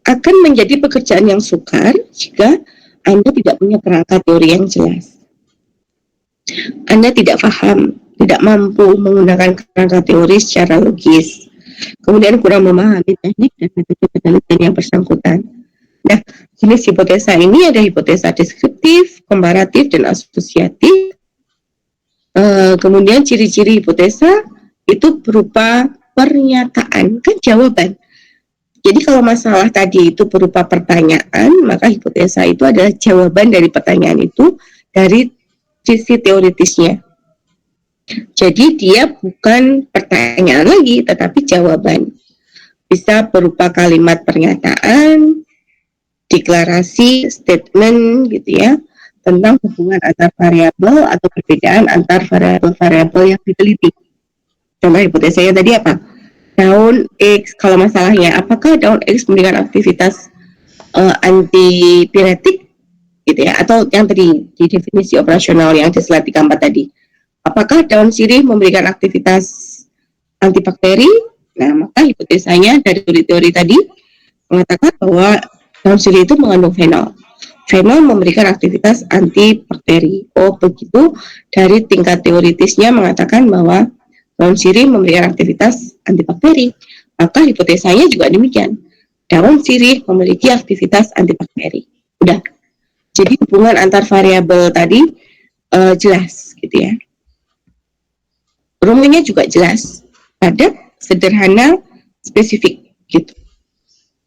Akan menjadi pekerjaan yang sukar jika Anda tidak punya kerangka teori yang jelas. Anda tidak paham, tidak mampu menggunakan kerangka teori secara logis. Kemudian kurang memahami teknik dan metode penelitian yang bersangkutan. Nah, jenis hipotesa ini ada hipotesa deskriptif, komparatif, dan asosiatif. Kemudian ciri-ciri hipotesa itu berupa pernyataan, kan jawaban. Jadi kalau masalah tadi itu berupa pertanyaan, maka hipotesa itu adalah jawaban dari pertanyaan itu dari sisi teoritisnya. Jadi dia bukan pertanyaan lagi, tetapi jawaban. Bisa berupa kalimat pernyataan, deklarasi, statement gitu ya, tentang hubungan antar variabel atau perbedaan antar variabel-variabel yang diteliti. Contoh hipotesanya tadi apa? Daun X, kalau masalahnya apakah daun X memberikan aktivitas antipiretik gitu ya, atau yang tadi di definisi operasional yang di slide 34 tadi, apakah daun sirih memberikan aktivitas antibakteri? Nah, maka hipotesanya dari teori-teori tadi mengatakan bahwa daun sirih itu mengandung fenol. Fenol memberikan aktivitas antibakteri. Oh, begitu. Dari tingkat teoritisnya mengatakan bahwa daun sirih memberikan aktivitas antibakteri. Maka hipotesanya juga demikian. Daun sirih memiliki aktivitas antibakteri. Udah. Jadi hubungan antar variabel tadi jelas gitu ya. Rumusnya juga jelas, padat, sederhana, spesifik gitu.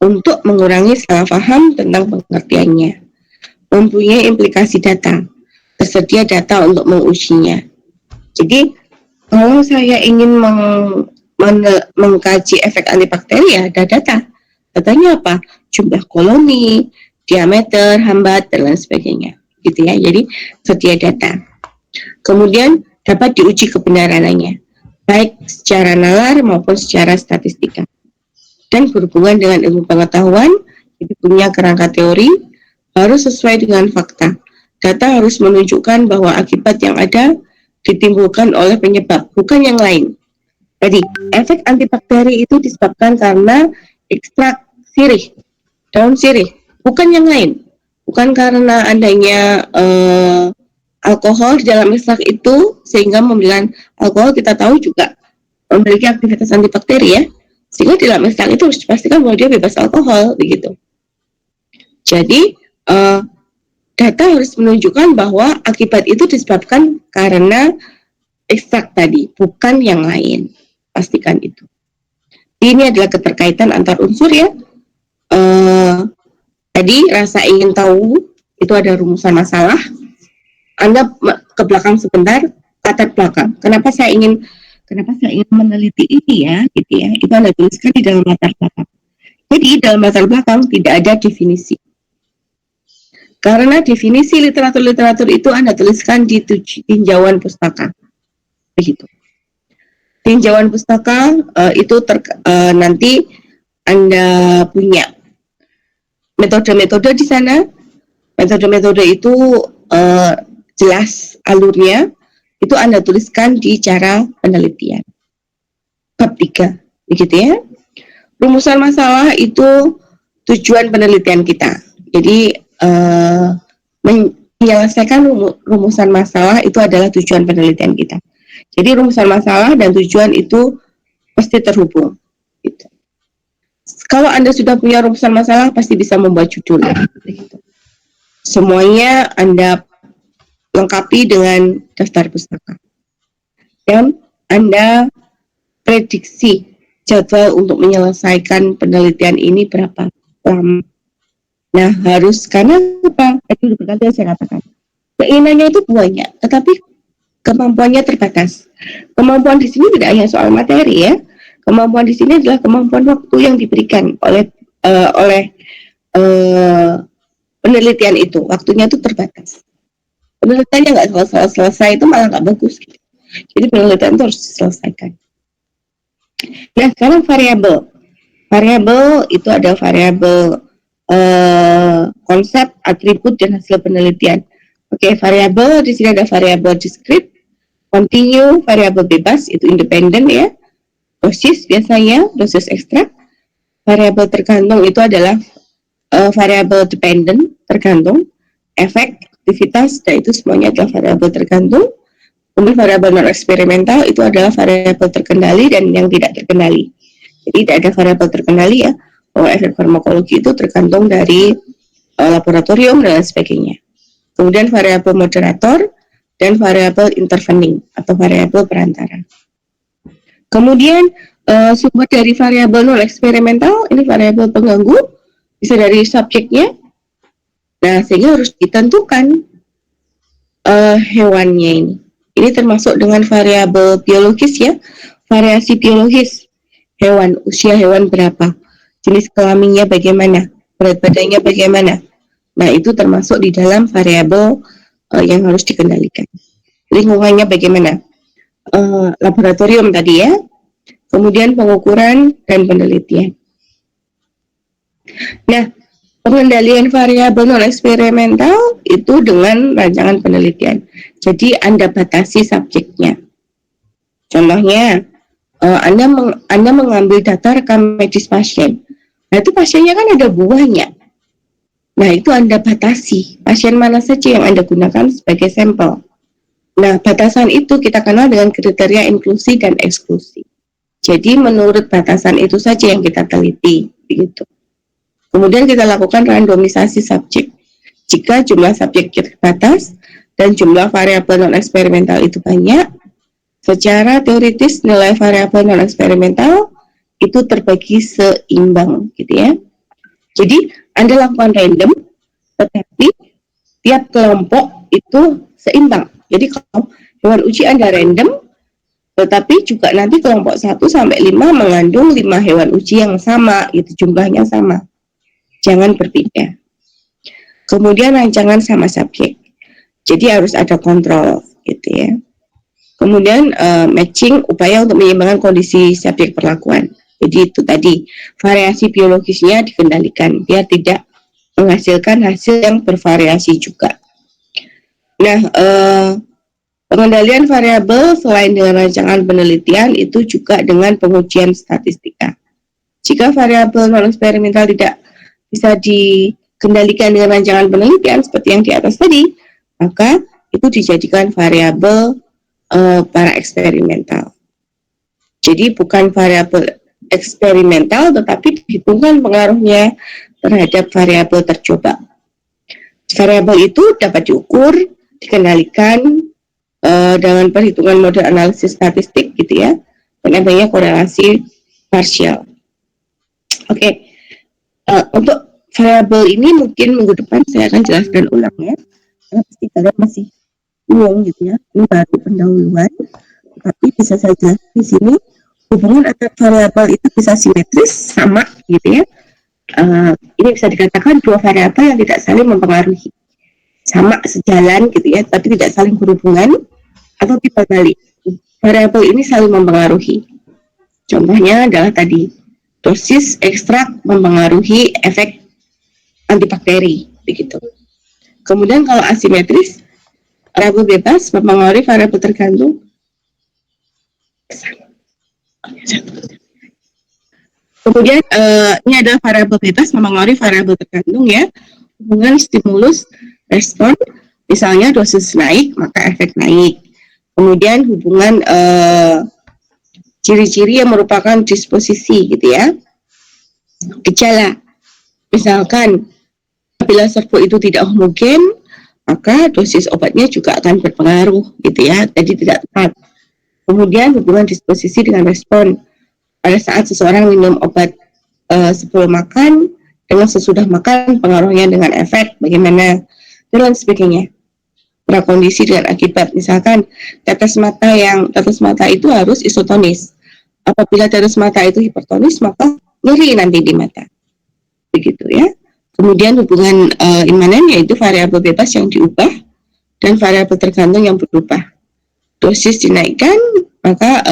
Untuk mengurangi salah paham tentang pengertiannya. Mempunyai implikasi data, tersedia data untuk mengujinya. Jadi kalau saya ingin mengkaji efek antibakteri ya ada data. Datanya apa? Jumlah koloni, diameter, hambat, dan lain sebagainya. Gitu ya. Jadi sedia data. Kemudian dapat diuji kebenarannya, baik secara nalar maupun secara statistika. Dan berhubungan dengan ilmu pengetahuan, itu punya kerangka teori, harus sesuai dengan fakta. Data harus menunjukkan bahwa akibat yang ada ditimbulkan oleh penyebab, bukan yang lain. Jadi, efek antibakteri itu disebabkan karena ekstrak sirih, daun sirih, bukan yang lain. Bukan karena adanya alkohol di dalam ekstrak itu, sehingga memberikan alkohol kita tahu juga memiliki aktivitas antibakteri ya. Sehingga di dalam ekstrak itu harus dipastikan bahwa dia bebas alkohol, begitu. Jadi, data harus menunjukkan bahwa akibat itu disebabkan karena ekstrak tadi, bukan yang lain. Pastikan itu. Ini adalah keterkaitan antar unsur ya. Tadi rasa ingin tahu, itu ada rumusan masalah. Anda ke belakang sebentar, latar belakang. Kenapa saya ingin meneliti ini ya, gitu ya. Itu Anda tuliskan di dalam latar belakang. Jadi dalam latar belakang tidak ada definisi. Karena definisi literatur-literatur itu Anda tuliskan di tinjauan pustaka. Begitu. Tinjauan pustaka itu nanti Anda punya metode-metode di sana. Metode-metode itu jelas alurnya. Itu Anda tuliskan di cara penelitian. Bab 3. Begitu ya. Rumusan masalah itu tujuan penelitian kita. Jadi menyelesaikan rumusan masalah itu adalah tujuan penelitian kita. Jadi rumusan masalah dan tujuan itu pasti terhubung. Gitu. Kalau Anda sudah punya rumusan masalah, pasti bisa membuat judul. Gitu. Semuanya Anda lengkapi dengan daftar pustaka. Dan Anda prediksi jadwal untuk menyelesaikan penelitian ini berapa lama. Nah, harus, karena apa? Tadi berkali saya katakan, keinginannya itu banyak, tetapi kemampuannya terbatas. Kemampuan di sini tidak hanya soal materi ya. Kemampuan di sini adalah kemampuan waktu yang diberikan oleh penelitian itu. Waktunya itu terbatas. Penelitiannya nggak selesai itu malah nggak bagus. Gitu. Jadi penelitian itu harus diselesaikan. Nah, sekarang variabel. Variabel itu ada variabel konsep, atribut, dan hasil penelitian. Oke, variabel di sini ada variabel discrete, continue, variabel bebas itu independen ya. Dosis biasanya dosis ekstrak. Variabel tergantung itu adalah variabel dependent tergantung. Efek, aktivitas, dan itu semuanya adalah variabel tergantung. Kemudian variabel non eksperimental itu adalah variabel terkendali dan yang tidak terkendali. Jadi tidak ada variabel terkendali ya. Bahwa efek farmakologi itu tergantung dari laboratorium dan sebagainya. Kemudian variabel moderator dan variabel intervening atau variabel perantara. Kemudian sumber dari variabel non eksperimental ini variabel pengganggu bisa dari subjeknya. Nah, sehingga harus ditentukan hewannya ini. Ini termasuk dengan variabel biologis ya, variasi biologis hewan, usia hewan berapa. Jenis kelaminnya bagaimana, berat badannya bagaimana. Nah, itu termasuk di dalam variabel yang harus dikendalikan. Lingkungannya bagaimana. laboratorium tadi ya. Kemudian pengukuran dan penelitian. Nah, pengendalian variabel non eksperimental itu dengan rancangan penelitian. Jadi Anda batasi subjeknya. Contohnya, Anda mengambil data rekam medis pasien. Nah, itu pasiennya kan ada buahnya. Nah, itu Anda batasi. Pasien mana saja yang Anda gunakan sebagai sampel. Nah, batasan itu kita kenal dengan kriteria inklusi dan eksklusi. Jadi, menurut batasan itu saja yang kita teliti. Begitu. Kemudian kita lakukan randomisasi subjek. Jika jumlah subjek terbatas dan jumlah variabel non-eksperimental itu banyak, secara teoritis nilai variabel non-eksperimental itu terbagi seimbang, gitu ya. Jadi, Anda lakukan random, tetapi tiap kelompok itu seimbang. Jadi, kalau hewan uji Anda random, tetapi juga nanti kelompok 1 sampai 5 mengandung 5 hewan uji yang sama, itu jumlahnya sama. Jangan berbeda. Kemudian rancangan sama subjek. Jadi harus ada kontrol, gitu ya. Kemudian matching upaya untuk menyeimbangkan kondisi subjek perlakuan. Jadi itu tadi variasi biologisnya dikendalikan biar tidak menghasilkan hasil yang bervariasi juga. Nah, pengendalian variabel selain dengan rancangan penelitian itu juga dengan pengujian statistika. Jika variabel non eksperimental tidak bisa dikendalikan dengan rancangan penelitian seperti yang di atas tadi, maka itu dijadikan variabel para eksperimental. Jadi bukan variabel eksperimental, tetapi dihitungkan pengaruhnya terhadap variabel tercoba. Variabel itu dapat diukur, dikendalikan dengan perhitungan model analisis statistik, gitu ya, dan adanya korelasi parsial. Oke. Untuk variabel ini mungkin minggu depan saya akan jelaskan ulang ya, karena pasti kalian masih bingung gitu ya, ini baru pendahuluan, tapi bisa saja di sini hubungan antara variabel itu bisa simetris, sama gitu ya. Ini bisa dikatakan dua variabel yang tidak saling mempengaruhi, sama sejalan gitu ya, tapi tidak saling berhubungan, atau tiba balik. Variabel ini saling mempengaruhi. Contohnya adalah tadi dosis ekstrak mempengaruhi efek antibakteri, begitu. Kemudian kalau asimetris, variabel bebas mempengaruhi variabel tergantung. Kemudian ini adalah variabel bebas mempengaruhi variabel tergantung ya. Hubungan stimulus respon, misalnya dosis naik maka efek naik. Kemudian hubungan ciri-ciri yang merupakan disposisi gitu ya. Gejala, misalkan apabila servo itu tidak homogen, maka dosis obatnya juga akan berpengaruh gitu ya, jadi tidak tepat. Kemudian hubungan disposisi dengan respon, pada saat seseorang minum obat sebelum makan dengan sesudah makan, pengaruhnya dengan efek bagaimana, dan lain sebagainya. Prakondisi dengan akibat, misalkan tetes mata itu harus isotonis. Apabila tetes mata itu hipertonis, maka nyeri nanti di mata. Begitu ya. Kemudian hubungan imanen yaitu variabel bebas yang diubah dan variabel tergantung yang berubah. Dosis dinaikkan, maka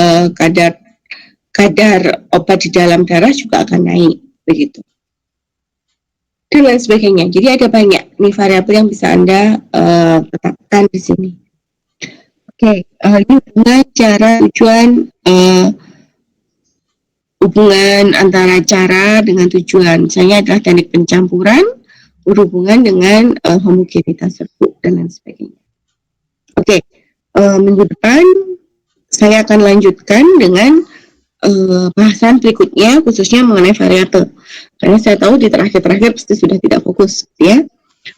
kadar obat di dalam darah juga akan naik, begitu. Dan lain sebagainya. Jadi ada banyak nih variabel yang bisa Anda tetapkan di sini. Oke, ini hubungan cara tujuan, hubungan antara cara dengan tujuan. Misalnya adalah teknik pencampuran berhubungan dengan homogenitas serbu dan lain sebagainya. Oke, minggu depan saya akan lanjutkan dengan bahasan berikutnya khususnya mengenai variabel, karena saya tahu di terakhir pasti sudah tidak fokus ya.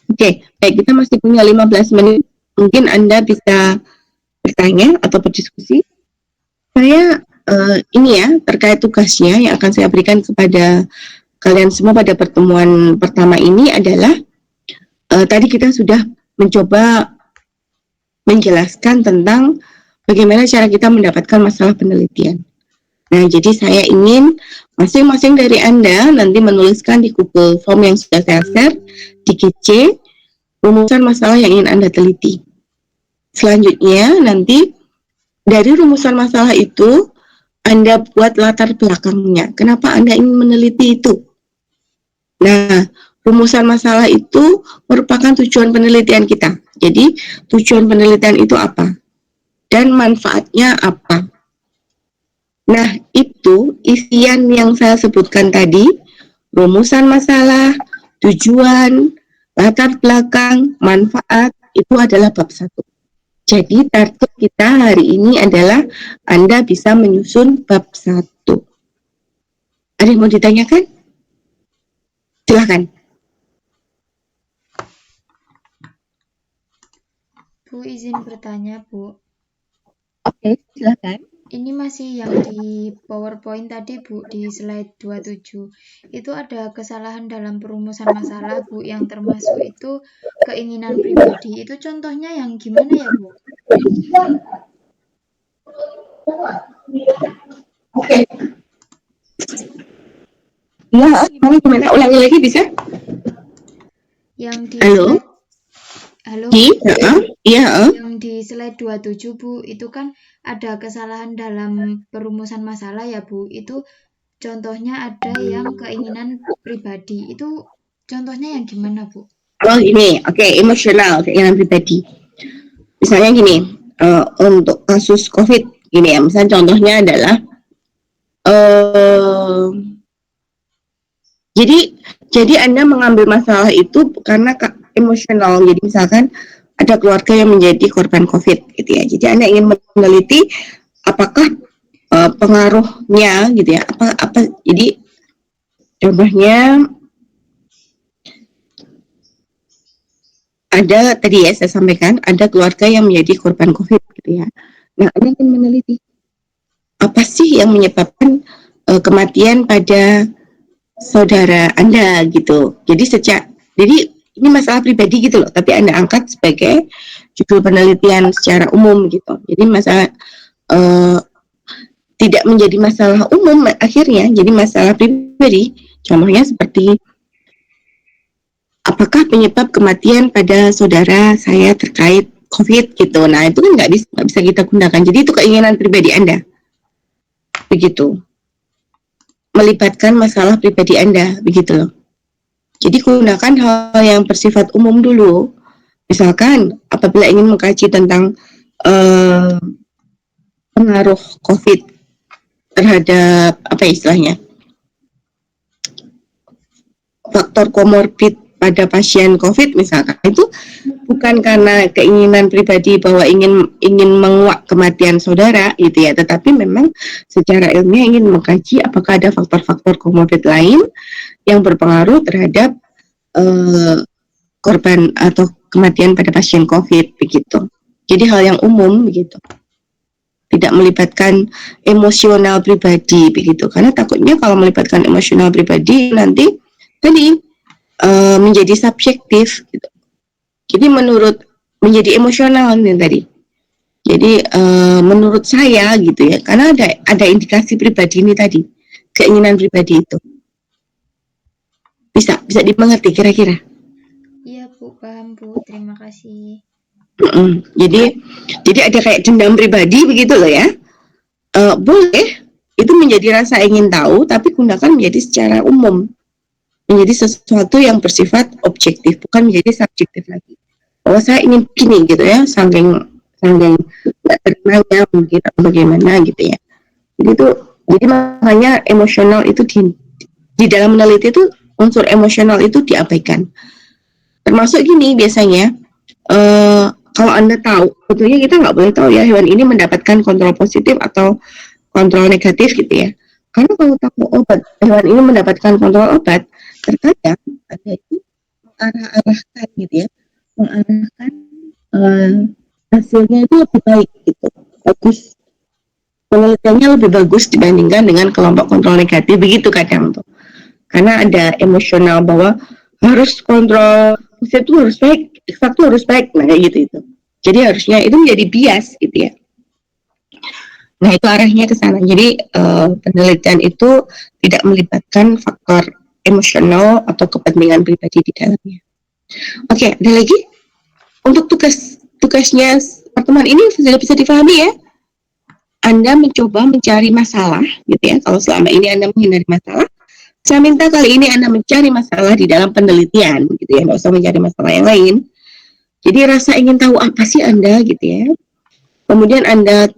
Oke, baik, kita masih punya 15 menit, mungkin Anda bisa bertanya atau berdiskusi. Saya ini ya terkait tugasnya yang akan saya berikan kepada kalian semua pada pertemuan pertama ini adalah tadi kita sudah mencoba menjelaskan tentang bagaimana cara kita mendapatkan masalah penelitian. Nah, jadi saya ingin masing-masing dari Anda nanti menuliskan di Google Form yang sudah saya share di GC rumusan masalah yang ingin Anda teliti. Selanjutnya nanti dari rumusan masalah itu Anda buat latar belakangnya. Kenapa Anda ingin meneliti itu? Nah, rumusan masalah itu merupakan tujuan penelitian kita. Jadi, tujuan penelitian itu apa? Dan manfaatnya apa? Nah, itu isian yang saya sebutkan tadi, rumusan masalah, tujuan, latar belakang, manfaat, itu adalah bab 1. Jadi target kita hari ini adalah Anda bisa menyusun bab 1. Ada yang mau ditanyakan? Silahkan. Bu, izin bertanya, Bu. Oke, silahkan. Ini masih yang di PowerPoint tadi, Bu, di slide 27. Itu ada kesalahan dalam perumusan masalah, Bu, yang termasuk itu keinginan pribadi. Itu contohnya yang gimana ya, Bu? Oke. Ya, gimana? Ulangi lagi bisa? Yang di Halo? slide, halo, Iya. yang di slide 27, Bu, itu kan ada kesalahan dalam perumusan masalah ya, Bu. Itu contohnya ada yang keinginan pribadi. Itu contohnya yang gimana, Bu? Oh ini, oke, emosional, keinginan pribadi. Misalnya gini, untuk kasus COVID, gini ya, misalnya contohnya adalah, jadi Anda mengambil masalah itu karena emosional. Jadi misalkan ada keluarga yang menjadi korban COVID, gitu ya. Jadi Anda ingin meneliti apakah pengaruhnya, gitu ya. Apa? Jadi contohnya ada tadi ya saya sampaikan ada keluarga yang menjadi korban COVID, gitu ya. Nah, Anda ingin meneliti apa sih yang menyebabkan kematian pada saudara Anda gitu. Jadi ini masalah pribadi gitu loh, tapi Anda angkat sebagai judul penelitian secara umum gitu. Jadi masalah tidak menjadi masalah umum akhirnya jadi masalah pribadi. Contohnya seperti apakah penyebab kematian pada saudara saya terkait COVID gitu. Nah, itu kan nggak bisa kita gunakan. Jadi itu keinginan pribadi Anda. Begitu. Melibatkan masalah pribadi Anda, begitu loh. Jadi gunakan hal yang bersifat umum dulu. Misalkan apabila ingin mengkaji tentang pengaruh COVID terhadap apa istilahnya faktor komorbid pada pasien COVID misalkan, itu bukan karena keinginan pribadi bahwa ingin menguak kematian saudara gitu ya, tetapi memang secara ilmiah ingin mengkaji apakah ada faktor-faktor komorbid lain yang berpengaruh terhadap korban atau kematian pada pasien COVID begitu. Jadi hal yang umum begitu. Tidak melibatkan emosional pribadi begitu. Karena takutnya kalau melibatkan emosional pribadi nanti tadi menjadi subjektif gitu. Jadi menjadi emosional nih tadi. Jadi menurut saya gitu ya, karena ada indikasi pribadi ini tadi, keinginan pribadi itu. Bisa dimengerti kira-kira? Iya, Bu, paham, Bu. Terima kasih. Jadi ada kayak dendam pribadi begitu loh ya. Boleh itu menjadi rasa ingin tahu, tapi gunakan menjadi secara umum, menjadi sesuatu yang bersifat objektif, bukan menjadi subjektif lagi. Bahwa saya ingin begini gitu ya, saking nggak terkenalnya mungkin bagaimana gitu ya. Jadi makanya emosional itu di dalam meneliti itu unsur emosional itu diabaikan. Termasuk gini biasanya. Kalau Anda tahu, sebetulnya kita nggak boleh tahu ya hewan ini mendapatkan kontrol positif atau kontrol negatif gitu ya. Karena kalau tahu hewan ini mendapatkan kontrol obat, terkadang ada itu mengarahkan gitu ya, mengarahkan hasilnya itu lebih baik gitu, bagus. Penelitiannya lebih bagus dibandingkan dengan kelompok kontrol negatif begitu kadang tuh. Karena ada emosional bahwa harus kontrol positif itu harus baik, eksak itu harus baik, nah kayak gitu itu. Jadi harusnya itu menjadi bias gitu ya. Nah itu arahnya ke sana. Jadi penelitian itu tidak melibatkan faktor emosional atau kepentingan pribadi di dalamnya. Oke, ada lagi untuk tugasnya pertemuan ini sudah bisa dipahami ya? Anda mencoba mencari masalah, gitu ya. Kalau selama ini Anda menghindari masalah, saya minta kali ini Anda mencari masalah di dalam penelitian, gitu ya. Nggak usah mencari masalah yang lain. Jadi rasa ingin tahu apa sih Anda, gitu ya. Kemudian Anda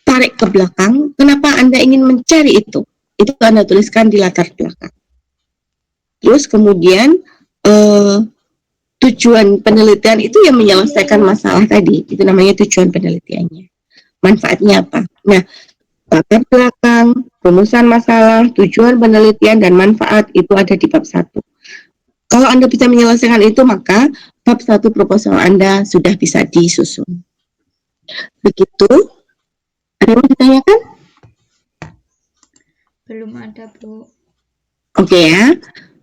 tarik ke belakang, kenapa Anda ingin mencari itu? Itu Anda tuliskan di latar belakang. Terus kemudian tujuan penelitian itu yang menyelesaikan masalah tadi, itu namanya tujuan penelitiannya. Manfaatnya apa? Nah, latar belakang, rumusan masalah, tujuan penelitian, dan manfaat itu ada di bab 1. Kalau Anda bisa menyelesaikan itu, maka bab 1 proposal Anda sudah bisa disusun. Begitu. Ada yang mau ditanyakan? Belum ada, Bu. Oke ya.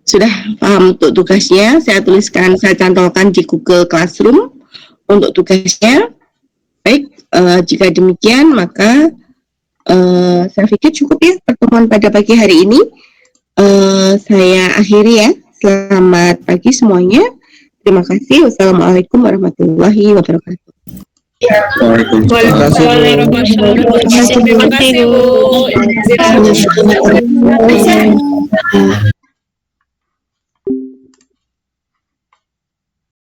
Sudah paham untuk tugasnya, saya tuliskan, saya cantolkan di Google Classroom untuk tugasnya. Baik, jika demikian maka saya pikir cukup ya pertemuan pada pagi hari ini. Saya akhiri ya. Selamat pagi semuanya. Terima kasih. Wassalamualaikum warahmatullahi wabarakatuh. Waalaikumsalam. Terima kasih, Bu. Terima kasih.